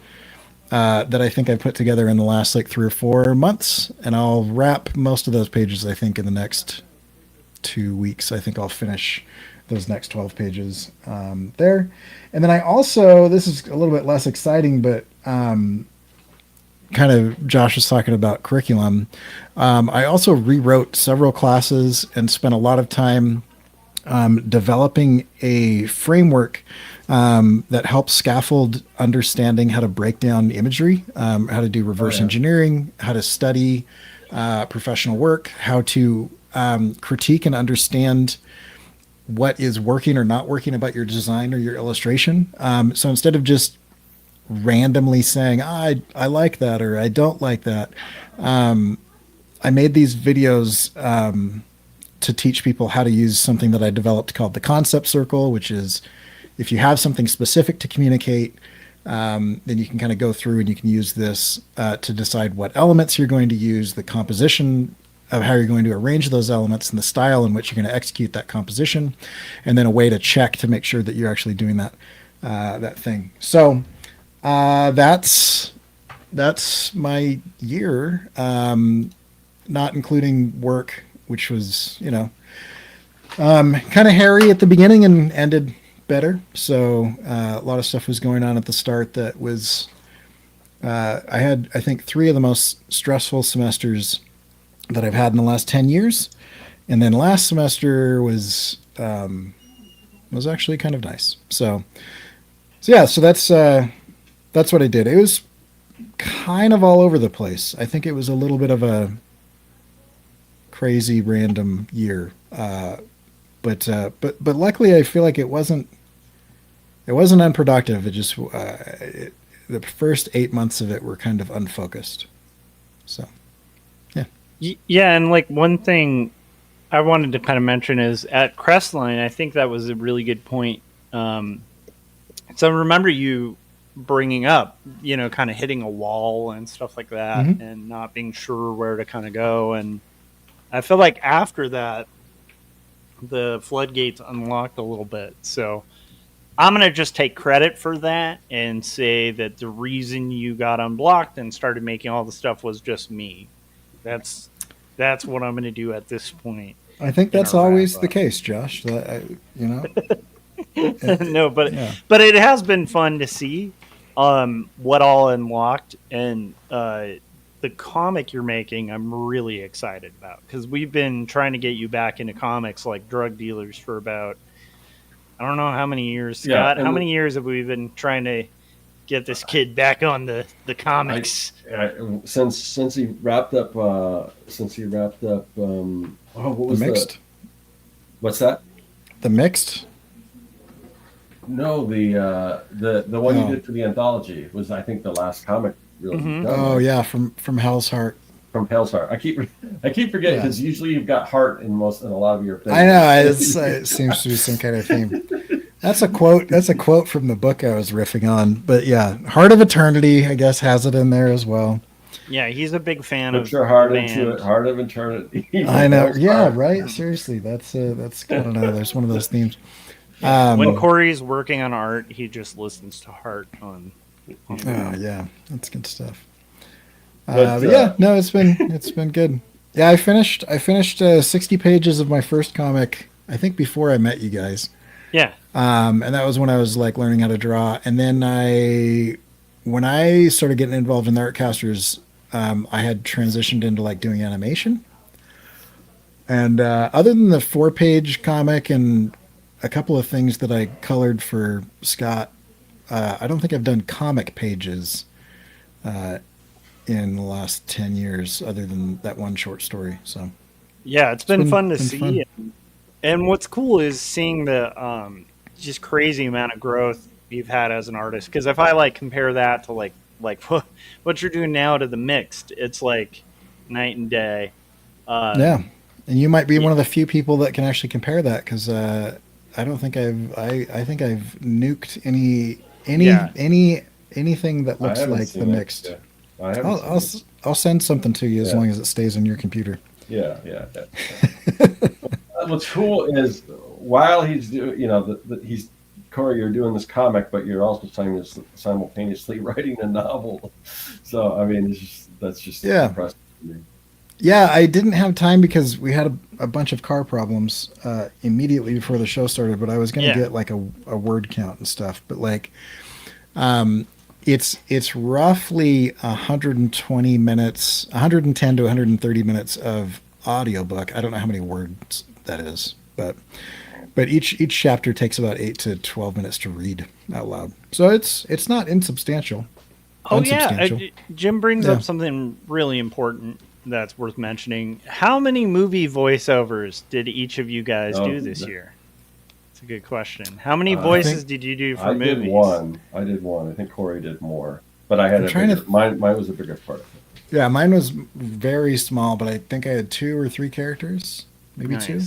D: that I think I put together in the last 3 or 4 months. And I'll wrap most of those pages, I think, in the next 2 weeks. I think I'll finish those next 12 pages there. And then I also, this is a little bit less exciting, but kind of Josh was talking about curriculum. I also rewrote several classes and spent a lot of time developing a framework that helps scaffold understanding how to break down imagery, how to do reverse engineering, how to study professional work, how to critique and understand what is working or not working about your design or your illustration. So instead of just randomly saying, I like that or I don't like that, I made these videos to teach people how to use something that I developed called the concept circle, which is if you have something specific to communicate, then you can kind of go through and you can use this to decide what elements you're going to use, the composition of how you're going to arrange those elements, and the style in which you're going to execute that composition, and then a way to check to make sure that you're actually doing that thing. So that's my year, not including work, which was kind of hairy at the beginning and ended better. So a lot of stuff was going on at the start that was I had, I think, 3 of the most stressful semesters that I've had in the last 10 years. And then last semester was actually kind of nice. So that's what I did. It was kind of all over the place. I think it was a little bit of a crazy random year. But luckily I feel like it wasn't unproductive. It just, the first 8 months of it were kind of unfocused. So, yeah.
B: Yeah. And like one thing I wanted to kind of mention is at Crestline, I think that was a really good point. So I remember you bringing up, kind of hitting a wall and stuff like that,
D: Mm-hmm.
B: and not being sure where to kind of go. And I feel like after that, the floodgates unlocked a little bit. So I'm going to just take credit for that and say that the reason you got unblocked and started making all the stuff was just me. That's what I'm going to do at this point.
D: I think that's always the case, Josh.
B: No, but it has been fun to see what all unlocked, and the comic you're making, I'm really excited about, because we've been trying to get you back into comics like drug dealers for about, I don't know how many years, Scott. How many years have we been trying to get this kid back on the comics?
C: Since he wrapped up. What was
D: the Mixed?
C: What's that?
D: The Mixed?
C: No, the one you did for the anthology was, I think, the last comic really done.
D: Oh yeah, from Hell's Heart.
C: From Hell's Heart. I keep forgetting, because usually you've got heart in a lot of your things.
D: I know, it seems to be some kind of theme. That's a quote. That's a quote from the book I was riffing on. But yeah, Heart of Eternity, I guess, has it in there as well.
B: Yeah, he's a big fan
C: Put
B: of
C: your heart into it. Heart of Eternity.
D: I know. Yeah, right. Seriously, that's I don't know. There's one of those themes.
B: When Cory's working on art, he just listens to Heart on.
D: Oh yeah, that's good stuff. But yeah, no, it's been good. Yeah, I finished 60 pages of my first comic, I think, before I met you guys.
B: Yeah.
D: And that was when I was like learning how to draw. And then when I started getting involved in the Artcasters, I had transitioned into like doing animation. And other than the 4-page comic and a couple of things that I colored for Scott, I don't think I've done comic pages in the last 10 years, other than that one short story. So
B: yeah, it's been fun to see. Fun. And what's cool is seeing the just crazy amount of growth you've had as an artist. Because if I like compare that to like what you're doing now to the Mixed, it's like night and day.
D: Yeah, and you might be one of the few people that can actually compare that, because I don't think I think I've nuked anything that looks like the Mixed. I'll send something to you as long as it stays on your computer.
C: Yeah. What's cool is, while he's doing, he's Cory, you're doing this comic, but you're also simultaneously writing a novel. So I mean, that's just impressive to me.
D: Yeah, I didn't have time because we had a bunch of car problems immediately before the show started. But I was going to get like a word count and stuff. But like, it's roughly 120 minutes, 110 to 130 minutes of audiobook. I don't know how many words that is, but each chapter takes about 8 to 12 minutes to read out loud. So it's not insubstantial.
B: Oh yeah, Jim brings up something really important that's worth mentioning. How many movie voiceovers did each of you guys do this year? It's a good question. How many voices did you do for movies?
C: I did one. I think Cory did more, but I had mine was a bigger part of it.
D: Yeah, mine was very small, but I think I had 2 or 3 characters, maybe 2.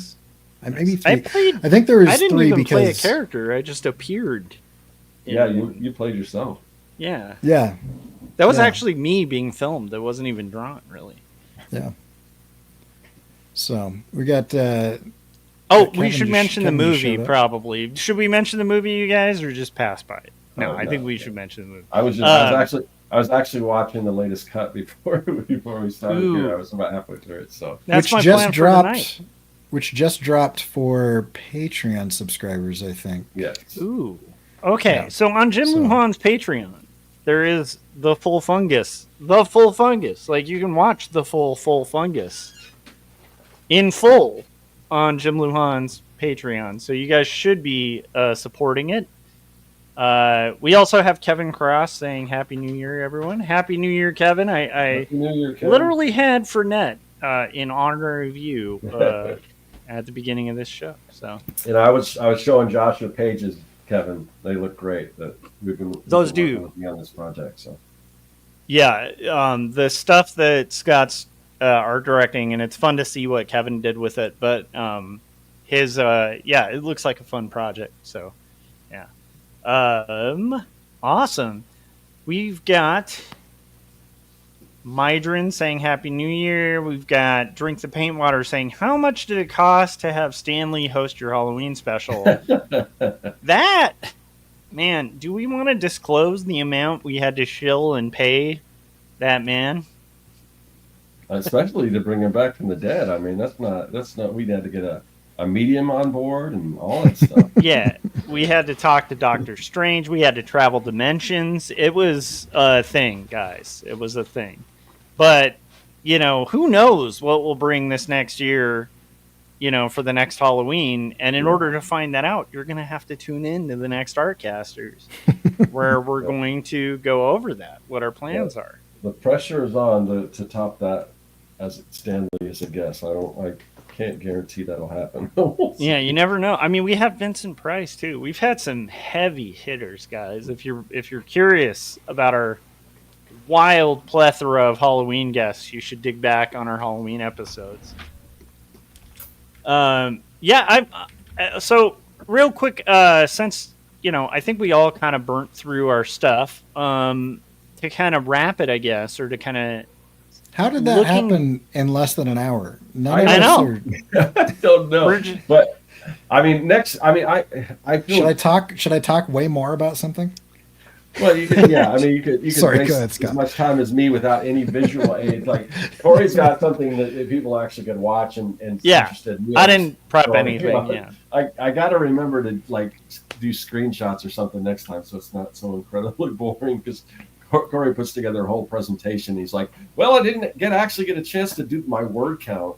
D: Maybe 3. I think there was 3
B: I didn't even
D: because
B: play a character. I just appeared.
C: Yeah, you played yourself.
B: Yeah.
D: Yeah.
B: That was
D: Yeah.
B: actually me being filmed. That wasn't even drawn, really.
D: Yeah. So we got.
B: Oh,
D: Kevin
B: we should
D: just-
B: mention the
D: Kevin just
B: movie,
D: showed up.
B: probably. Should we mention the movie, you guys, or just pass by it? No,
C: Oh,
B: I think
C: no,
B: we
C: yeah.
B: should mention the movie.
C: I was actually watching the latest cut before we started
B: Ooh.
C: here. I was about halfway through it. So
B: That's
D: which
B: my
D: just
B: plan
D: dropped.
B: for tonight.
D: Which just dropped for Patreon subscribers, I think.
C: yes.
B: Ooh. Okay,
D: Yeah.
B: so on Jim
D: So-
B: Luhan's Patreon, there is the full fungus. The full fungus. Like, you can watch the full fungus in full on Jim Luhan's Patreon. So you guys should be supporting it. We also have Kevin Cross saying Happy New Year, everyone. Happy New Year, Kevin. I
C: Happy New Year, Kevin.
B: literally had Fournette in honor of you at the beginning of this show. So
C: And I was showing Joshua pages, Kevin. They look great. That we've been
B: Those
C: working
B: do.
C: with me on this project. So
B: yeah, the stuff that Scott's art directing, and it's fun to see what Kevin did with it. But his it looks like a fun project. So yeah, awesome. We've got Mydrin saying Happy New Year. We've got Drink the Paint Water saying, how much did it cost to have Stanley host your Halloween special? That, man, do we want to disclose the amount we had to shill and pay that man?
C: especially to bring him back from the dead. I mean, that's not. We had to get a medium on board and all that stuff.
B: Yeah, we had to talk to Doctor Strange. We had to travel dimensions. It was a thing, guys. It was a thing. But, who knows what we'll bring this next year, for the next Halloween. And in order to find that out, you're going to have to tune in to the next Artcasters, where we're going to go over that, what our plans are.
C: The pressure is on to top that as Stanley as a guest. I can't guarantee that'll happen.
B: Yeah, you never know. I mean, we have Vincent Price too. We've had some heavy hitters, guys. If you're curious about our wild plethora of Halloween guests, you should dig back on our Halloween episodes. So real quick, since I think we all kind of burnt through our stuff. To kind of wrap it, I guess, or to kind of.
D: How did that happen in less than an hour?
B: I know.
C: I don't know. But I mean, I feel.
D: Should I talk way more about something?
C: Well, you could, yeah. I mean, you could
D: Sorry,
C: waste
D: go ahead, Scott.
C: as much time as me without any visual aid. Like Cory's got something that people actually could watch and interested in.
B: I didn't prep
C: So,
B: anything. Yeah,
C: I got to remember to do screenshots or something next time, so it's not so incredibly boring. Because Cory puts together a whole presentation. He's like, "Well, I didn't actually get a chance to do my word count."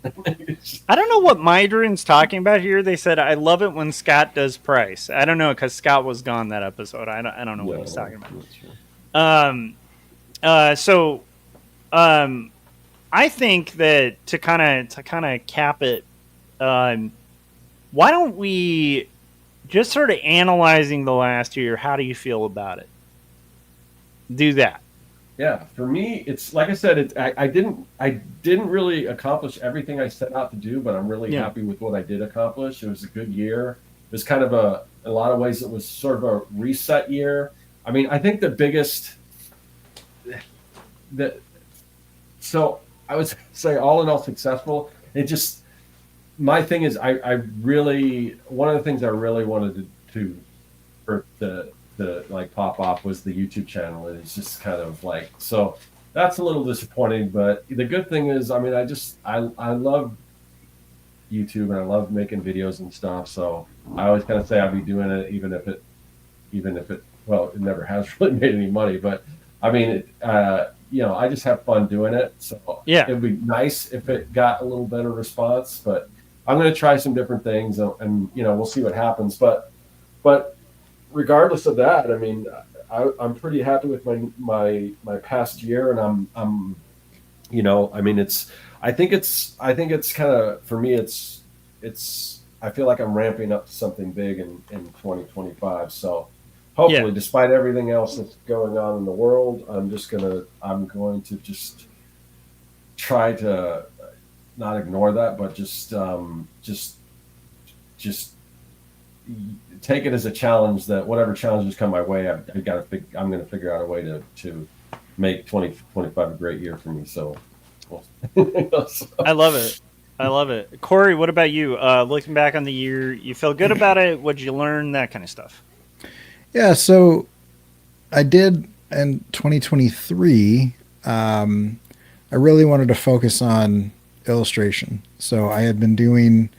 B: I don't know what Mydrin's talking about here. They said, "I love it when Scott does Price." I don't know because Scott was gone that episode. I don't know what he's talking about. I think that to kind of cap it, why don't we just sort of analyzing the last year? How do you feel about it? Do that.
C: Yeah, for me, it's like I said. I didn't really accomplish everything I set out to do, but I'm really happy with what I did accomplish. It was a good year. It was kind of in a lot of ways, it was sort of a reset year. I mean, I think the biggest so I would say all in all successful. It just my thing is I really one of the things I really wanted to pop off was the YouTube channel. And it's just kind of so that's a little disappointing, but the good thing is, I mean, I love YouTube and I love making videos and stuff. So I always kind of say I'll be doing it, even if it, well, it never has really made any money, but I mean, I just have fun doing it. So
B: yeah,
C: it'd be nice if it got a little better response, but I'm going to try some different things and we'll see what happens. But regardless of that, I mean, I'm pretty happy with my past year, and I'm I mean, I think it's kind of, for me, it's I feel like I'm ramping up to something big in 2025. So hopefully, despite everything else that's going on in the world, I'm going to just try to not ignore that, but just take it as a challenge that whatever challenges come my way, I'm going to figure out a way to make 2025 a great year for me. So,
B: I love it. I love it. Cory, what about you? Looking back on the year, you feel good about it? What'd you learn? That kind of stuff.
D: Yeah, so I did in 2023. I really wanted to focus on illustration. So I had been doing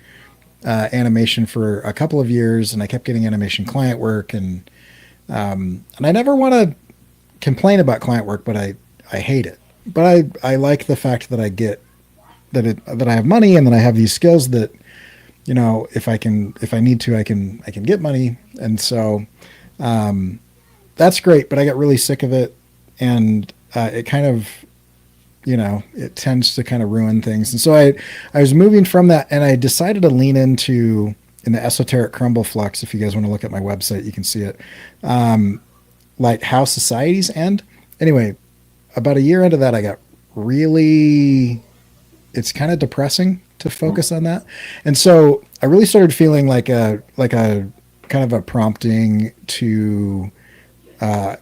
D: animation for a couple of years, and I kept getting animation client work, and I never want to complain about client work, but I hate it. But I like the fact that I get that I have money, and that I have these skills that, you know, if I need to, I can get money, and so that's great. But I got really sick of it, and it kind of, you know, it tends to kind of ruin things. And so I was moving from that, and I decided to lean in the esoteric crumble flux. If you guys want to look at my website, you can see it. Like how societies end. Anyway, about a year into that, I got really, it's kind of depressing to focus on that. And so I really started feeling like a kind of a prompting to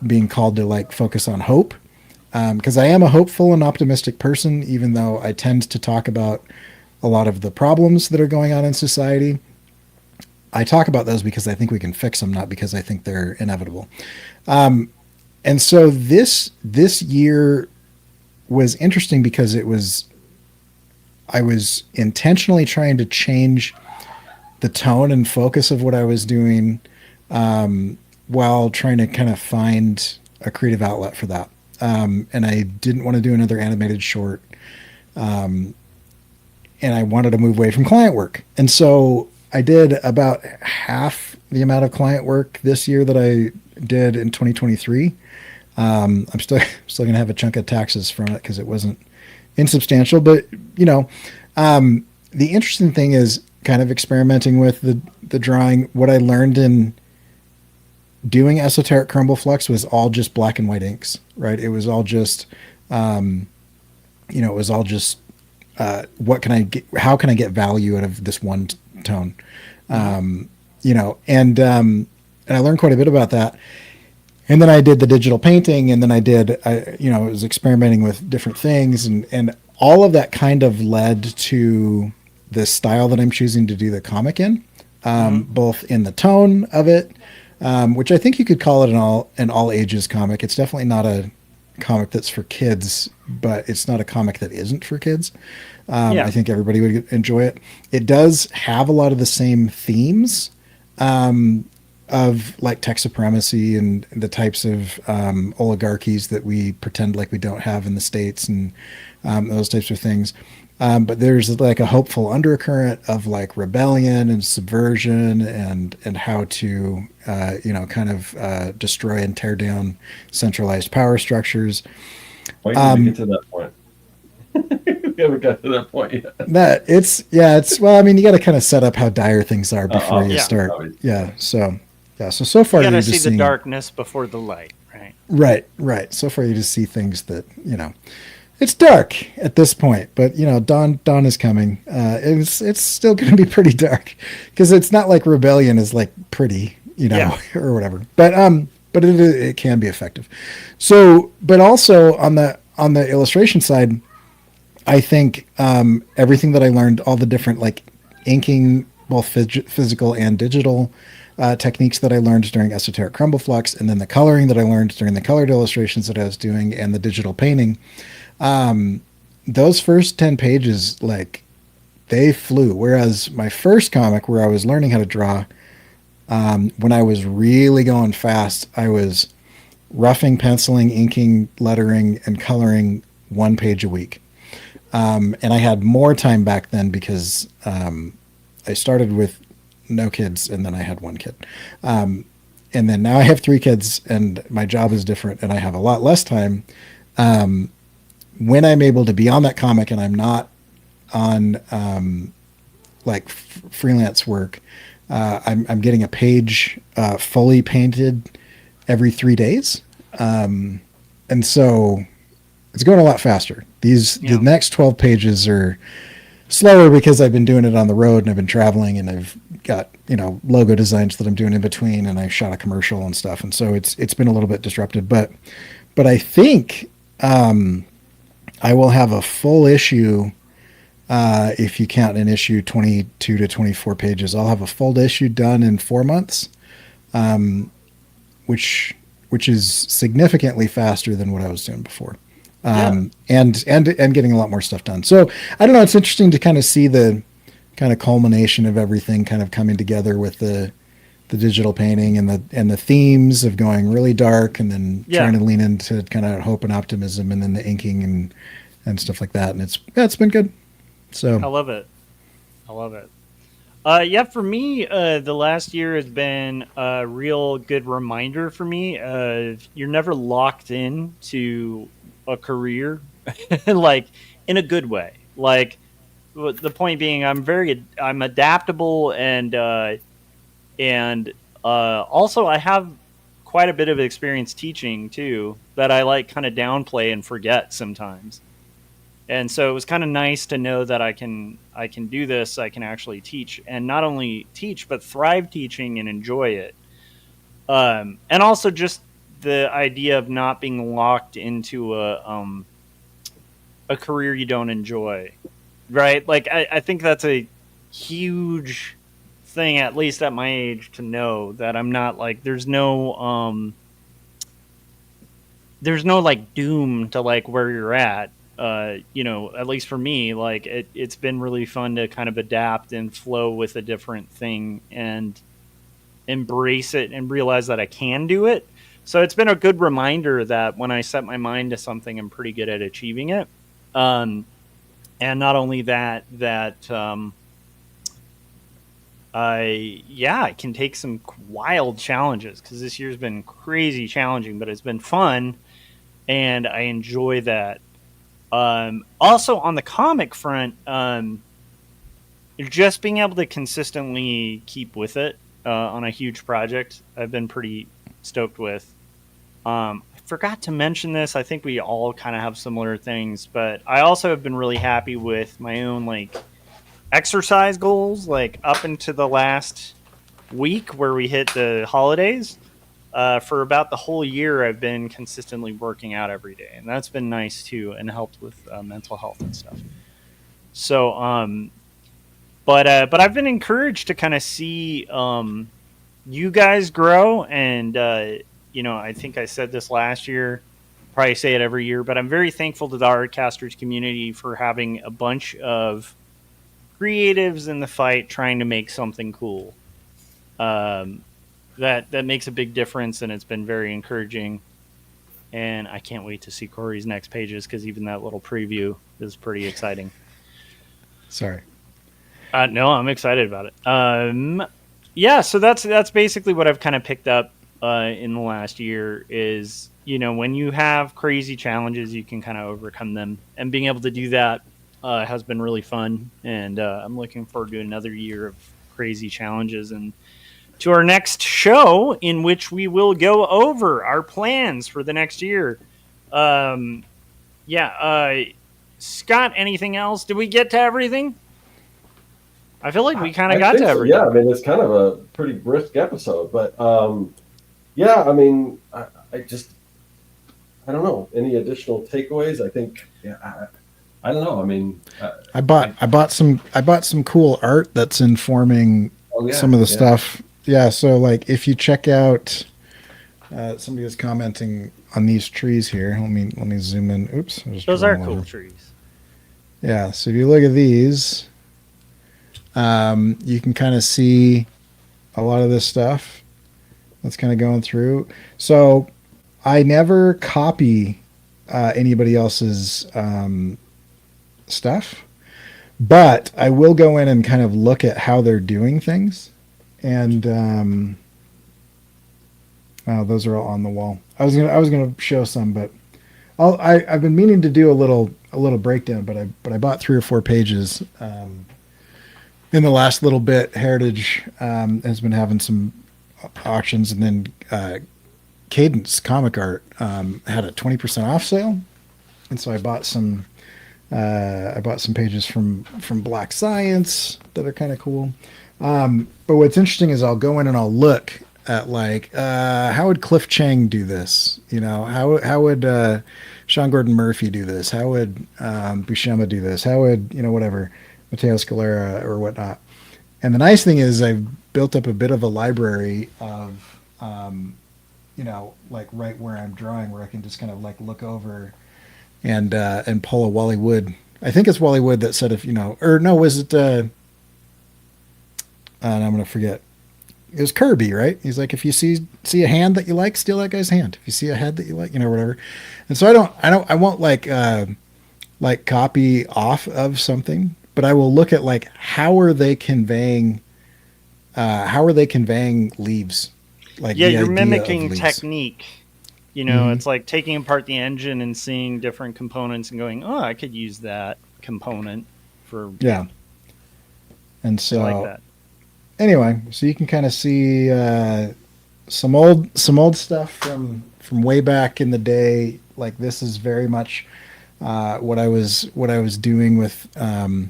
D: being called to like focus on hope. Because I am a hopeful and optimistic person, even though I tend to talk about a lot of the problems that are going on in society. I talk about those because I think we can fix them, not because I think they're inevitable. And so this year was interesting because I was intentionally trying to change the tone and focus of what I was doing, while trying to kind of find a creative outlet for that. And I didn't want to do another animated short. And I wanted to move away from client work. And so I did about half the amount of client work this year that I did in 2023. I'm still going to have a chunk of taxes from it because it wasn't insubstantial, but you know, the interesting thing is kind of experimenting with the drawing. What I learned in doing esoteric crumble flux was all just black and white inks, right? It was all just, it was all just, what can I get? How can I get value out of this one tone? And I learned quite a bit about that. And then I did the digital painting, and then I was experimenting with different things, and all of that kind of led to the style that I'm choosing to do the comic in, both in the tone of it, which I think you could call it an all ages comic. It's definitely not a comic that's for kids, but it's not a comic that isn't for kids. I think everybody would enjoy it. It does have a lot of the same themes, of like tech supremacy and the types of oligarchies that we pretend like we don't have in the States, and those types of things. But there's like a hopeful undercurrent of like rebellion and subversion and how to, destroy and tear down centralized power structures.
C: Why did we get to that point? We haven't got to that point yet. Well, I mean, you got to kind of set up how dire things are before you start. So far
B: you got to
D: you're
B: see
D: just
B: the darkness before the light,
D: right? Right. So far you just see things that, it's dark at this point, but dawn is coming. It's still going to be pretty dark because it's not like rebellion is like pretty, or whatever. But it can be effective. So, but also on the illustration side, I think everything that I learned, all the different like inking, both physical and digital techniques that I learned during esoteric crumble flux, and then the coloring that I learned during the colored illustrations that I was doing, and the digital painting. Those first 10 pages, like they flew. Whereas my first comic where I was learning how to draw, when I was really going fast, I was roughing, penciling, inking, lettering, and coloring 1 page a week. And I had more time back then because, I started with no kids, and then I had 1 kid. And then now I have 3 kids, and my job is different, and I have a lot less time. When I'm able to be on that comic and I'm not on freelance work, I'm getting a page fully painted every 3 days. And so it's going a lot faster. The next 12 pages are slower because I've been doing it on the road and I've been traveling and I've got, logo designs that I'm doing in between, and I shot a commercial and stuff. And so it's been a little bit disrupted, but I think, I will have a full issue. If you count an issue, 22 to 24 pages, I'll have a full issue done in 4 months, which is significantly faster than what I was doing before. And getting a lot more stuff done. So I don't know. It's interesting to kind of see the kind of culmination of everything kind of coming together with the digital painting and the themes of going really dark and then trying to lean into kind of hope and optimism, and then the inking and stuff like that. And it's been good. So
B: I love it. For me, the last year has been a real good reminder for me of you're never locked in to a career, like in a good way. Like the point being, I'm adaptable, and also I have quite a bit of experience teaching too, that I like kind of downplay and forget sometimes. And so it was kind of nice to know that I can do this. I can actually teach, and not only teach, but thrive teaching and enjoy it. And also just the idea of not being locked into a career you don't enjoy, right? Like I think that's a huge thing, at least at my age, to know that I'm not like there's no like doom to like where you're at. At least for me, like it's been really fun to kind of adapt and flow with a different thing and embrace it and realize that I can do it. So it's been a good reminder that when I set my mind to something, I'm pretty good at achieving it. And not only that, I can take some wild challenges, because this year's been crazy challenging, but it's been fun and I enjoy that. Also on the comic front, just being able to consistently keep with it on a huge project, I've been pretty stoked with. I forgot to mention this. I think we all kind of have similar things, but I also have been really happy with my own like exercise goals, like up into the last week where we hit the holidays. For about the whole year, I've been consistently working out every day, and that's been nice too, and helped with mental health and stuff. So, but I've been encouraged to kind of see you guys grow, and I think I said this last year, probably say it every year, but I'm very thankful to the Artcasters community for having a bunch of creatives in the fight trying to make something cool. That makes a big difference, and it's been very encouraging. And I can't wait to see Cory's next pages, because even that little preview is pretty exciting.
D: Sorry.
B: No, I'm excited about it. So that's basically what I've kind of picked up in the last year is, when you have crazy challenges, you can kind of overcome them. And being able to do that has been really fun. And I'm looking forward to another year of crazy challenges, and to our next show, in which we will go over our plans for the next year. Scott, anything else? Did we get to everything? I feel like we kind of got to everything.
C: Yeah, I mean, it's kind of a pretty brisk episode, but I don't know. Any additional takeaways? I think, I don't know. I mean,
D: I bought some cool art that's informing some of the stuff. Yeah, so like if you check out, somebody was commenting on these trees here. Let me zoom in. Oops,
B: those are cool trees.
D: Yeah, so if you look at these, you can kind of see a lot of this stuff that's kind of going through. So I never copy anybody else's stuff, but I will go in and kind of look at how they're doing things. And those are all on the wall. I was gonna show some, but I've been meaning to do a little breakdown, but I bought 3 or 4 pages in the last little bit. Heritage has been having some auctions, and then Cadence Comic Art had a 20% off sale, and so I bought some I bought some pages from Black Science that are kind of cool. But what's interesting is I'll go in and I'll look at like how would Cliff Chang do this? How would Sean Gordon Murphy do this? How would Buscema do this? How would whatever Matteo Scalera or whatnot? And the nice thing is I've built up a bit of a library of like right where I'm drawing, where I can just kind of like look over and pull a Wally Wood. I think it's Wally Wood that said or no, was it? And I'm gonna forget. It was Kirby, right? He's like, if you see a hand that you like, steal that guy's hand. If you see a head that you like, whatever. And so I won't like copy off of something, but I will look at like how are they conveying leaves? Like
B: you're mimicking technique. It's like taking apart the engine and seeing different components and going, oh, I could use that component for
D: And so
B: I like that.
D: Anyway, so you can kind of see some old stuff from way back in the day. Like this is very much what I was doing with the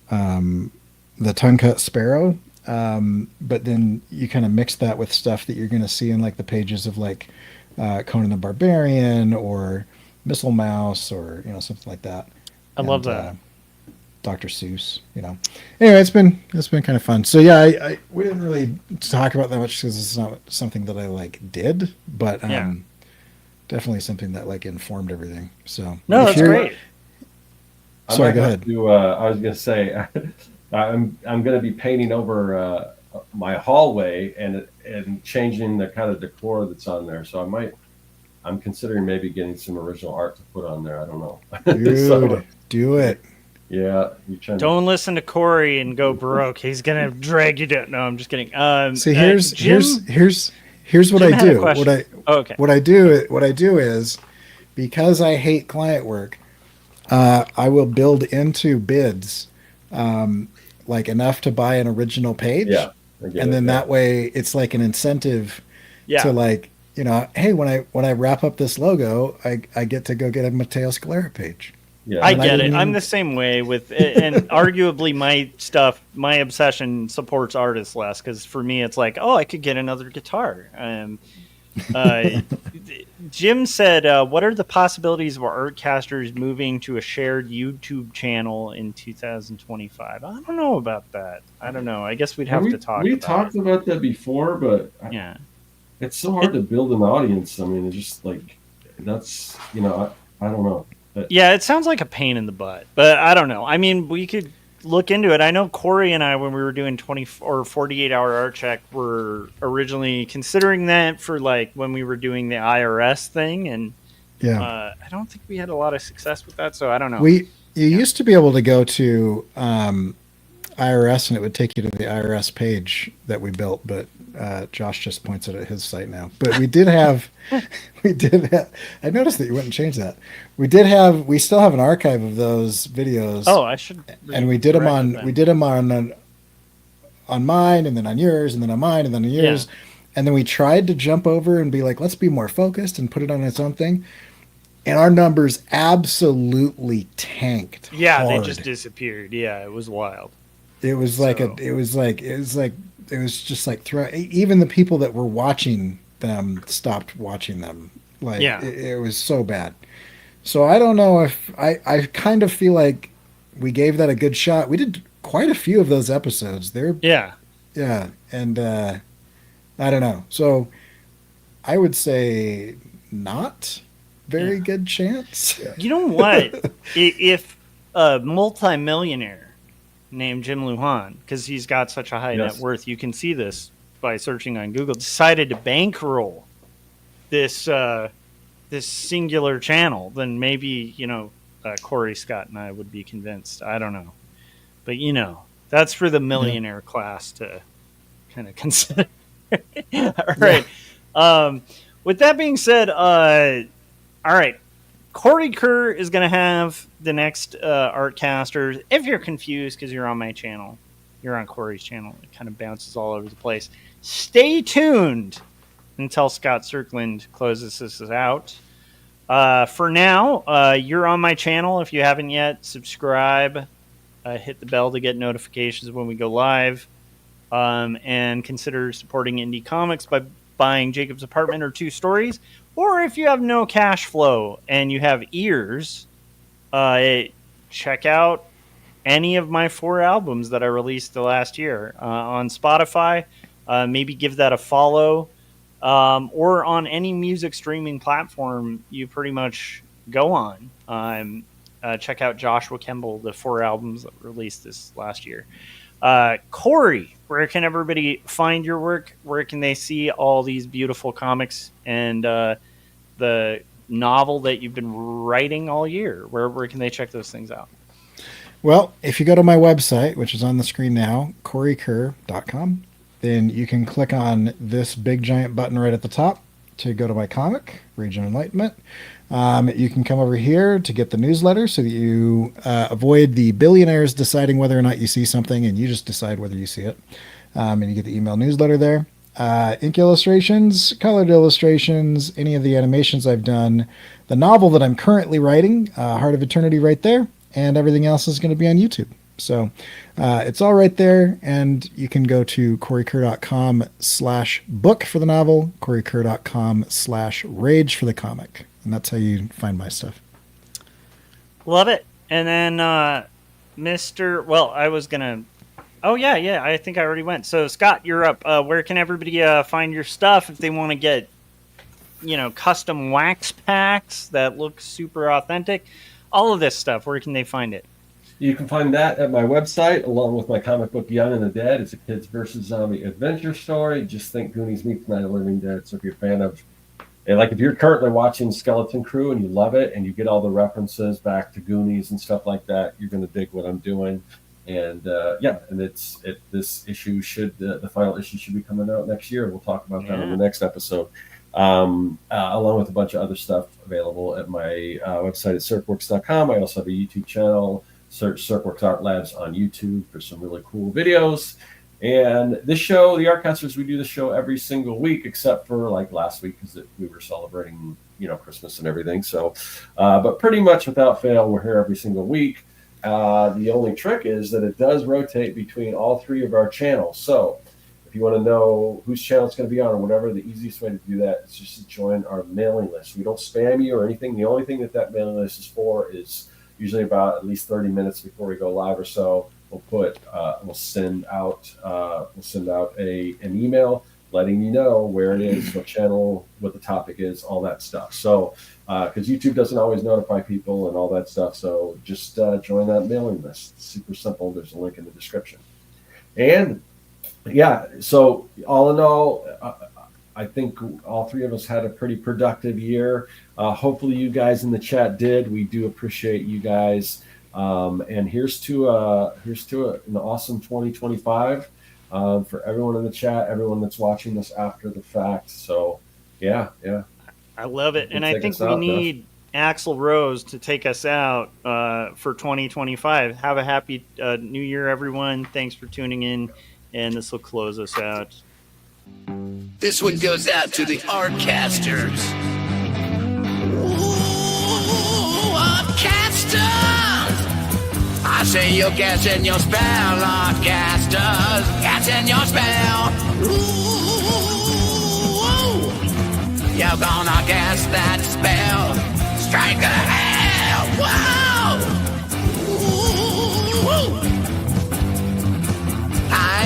D: Tongue Cut Sparrow. But then you kind of mix that with stuff that you're going to see in like the pages of like Conan the Barbarian or Missile Mouse or something like that.
B: I love that.
D: Dr. Seuss, Anyway, it's been kind of fun. So yeah, we didn't really talk about that much because it's not something that I like did, but definitely something that like informed everything. So
B: no, that's great.
D: Sorry, go ahead.
C: I was going to say, I'm going to be painting over my hallway and changing the kind of decor that's on there. So I'm considering maybe getting some original art to put on there. I don't know.
D: Dude, do it.
C: Yeah,
B: don't listen to Cory and go broke. He's gonna drag you down. No, I'm just kidding.
D: See, here's what I do. What I do is because I hate client work, I will build into bids like enough to buy an original page.
C: Yeah,
D: and then that way it's like an incentive to like hey, when I wrap up this logo, I get to go get a Matteo Scalera page.
B: Yeah. I get it. I'm the same way with, and arguably my obsession supports artists less because for me it's like, oh, I could get another guitar. Jim said, what are the possibilities of Artcasters moving to a shared YouTube channel in 2025? I don't know about that. I don't know. I guess we'd have to talk.
C: We talked about that before, but it's so hard to build an audience. I mean, it's just like that's I don't know.
B: Yeah, it sounds like a pain in the butt, but I don't know. I mean, we could look into it. I know Cory and I, when we were doing 20 or 48-hour art check, were originally considering that for like when we were doing the IRS thing, and I don't think we had a lot of success with that. So I don't know.
D: You used to be able to go to IRS and it would take you to the IRS page that we built, but Josh just points it at his site now. But we did have, I noticed that you wouldn't change that. We still have an archive of those videos.
B: Oh, I should.
D: And we did them on mine, and then on yours, and then on mine, and then on yours. Yeah. And then we tried to jump over and be like, let's be more focused and put it on its own thing. And our numbers absolutely tanked.
B: Yeah,
D: hard.
B: They just disappeared. Yeah, it was wild.
D: It was just like even the people that were watching them stopped watching them. Like it was so bad. So I don't know if I kind of feel like we gave that a good shot. We did quite a few of those episodes. And I don't know. So I would say not very good chance.
B: You know what? If a multimillionaire named Jim Lujan, because he's got such a high net worth, you can see this by searching on Google, decided to bankroll this this singular channel, then maybe Cory, Scott, and I would be convinced. I don't know, but that's for the millionaire class to kind of consider. All right. With that being said, all right. Cory Kerr is going to have the next Artcasters. If you're confused because you're on my channel, you're on Cory's channel. It kind of bounces all over the place. Stay tuned until Scott Cirkland closes this out. For now, you're on my channel. If you haven't yet, subscribe, hit the bell to get notifications when we go live, and consider supporting indie comics by buying Jacob's Apartment or Two Stories. Or if you have no cash flow and you have ears, check out any of my 4 albums that I released the last year on Spotify. Maybe give that a follow. Or on any music streaming platform you pretty much go on. Check out Joshua Kemble, the 4 albums that were released this last year. Cory, where can everybody find your work? Where can they see all these beautiful comics and the novel that you've been writing all year? Where can they check those things out?
D: Well, if you go to my website, which is on the screen now, corykerr.com, then you can click on this big giant button right at the top to go to my comic, Rage and Enlightenment. You can come over here to get the newsletter so that you avoid the billionaires deciding whether or not you see something, and you just decide whether you see it. And you get the email newsletter there. Ink illustrations, colored illustrations, any of the animations I've done, the novel that I'm currently writing, Heart of Eternity right there, and everything else is going to be on YouTube. So it's all right there, and you can go to corykerr.com/book for the novel, corykerr.com/rage for the comic, and that's how you find my stuff.
B: Love it. And then Mr. Well, I was going to... Oh, yeah, I think I already went. So, Scott, you're up. Where can everybody find your stuff if they want to get, custom wax packs that look super authentic? All of this stuff, where can they find it?
C: You can find that at my website, along with my comic book, Young and the Dead. It's a kids versus zombie adventure story. Just think Goonies meets Night of the Living Dead. So if you're a fan of, if you're currently watching Skeleton Crew and you love it, and you get all the references back to Goonies and stuff like that, you're going to dig what I'm doing. And this issue the final issue should be coming out next year. We'll talk about that in the next episode. Along with a bunch of other stuff available at my website at circworks.com. I also have a YouTube channel. Search Circworks Art Labs on YouTube for some really cool videos. And this show, the Artcasters, we do the show every single week, except for like last week because we were celebrating, Christmas and everything. So, but pretty much without fail, we're here every single week. The only trick is that it does rotate between all 3 of our channels. So if you want to know whose channel it's going to be on or whatever, the easiest way to do that is just to join our mailing list. We don't spam you or anything. The only thing that mailing list is for is usually about at least 30 minutes before we go live or so. We'll send out an email letting you know where it is, what channel, what the topic is, all that stuff. So, because YouTube doesn't always notify people and all that stuff, so just join that mailing list. It's super simple. There's a link in the description. And yeah, so all in all, I think all 3 of us had a pretty productive year. Hopefully you guys in the chat did. We do appreciate you guys. And here's to an awesome 2025 for everyone in the chat, everyone that's watching this after the fact. So yeah.
B: I love it. And I think we need Axl Rose to take us out for 2025. Have a happy new year, everyone. Thanks for tuning in. And this will close us out.
A: This one goes out to the Artcasters. Ooh, Artcasters! I say you're catching your spell, Artcasters. Catching your spell. Ooh, you're gonna cast that spell. Strike a hell. Whoa! Ooh. Hi.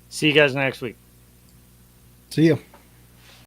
B: See you guys next week.
D: See you.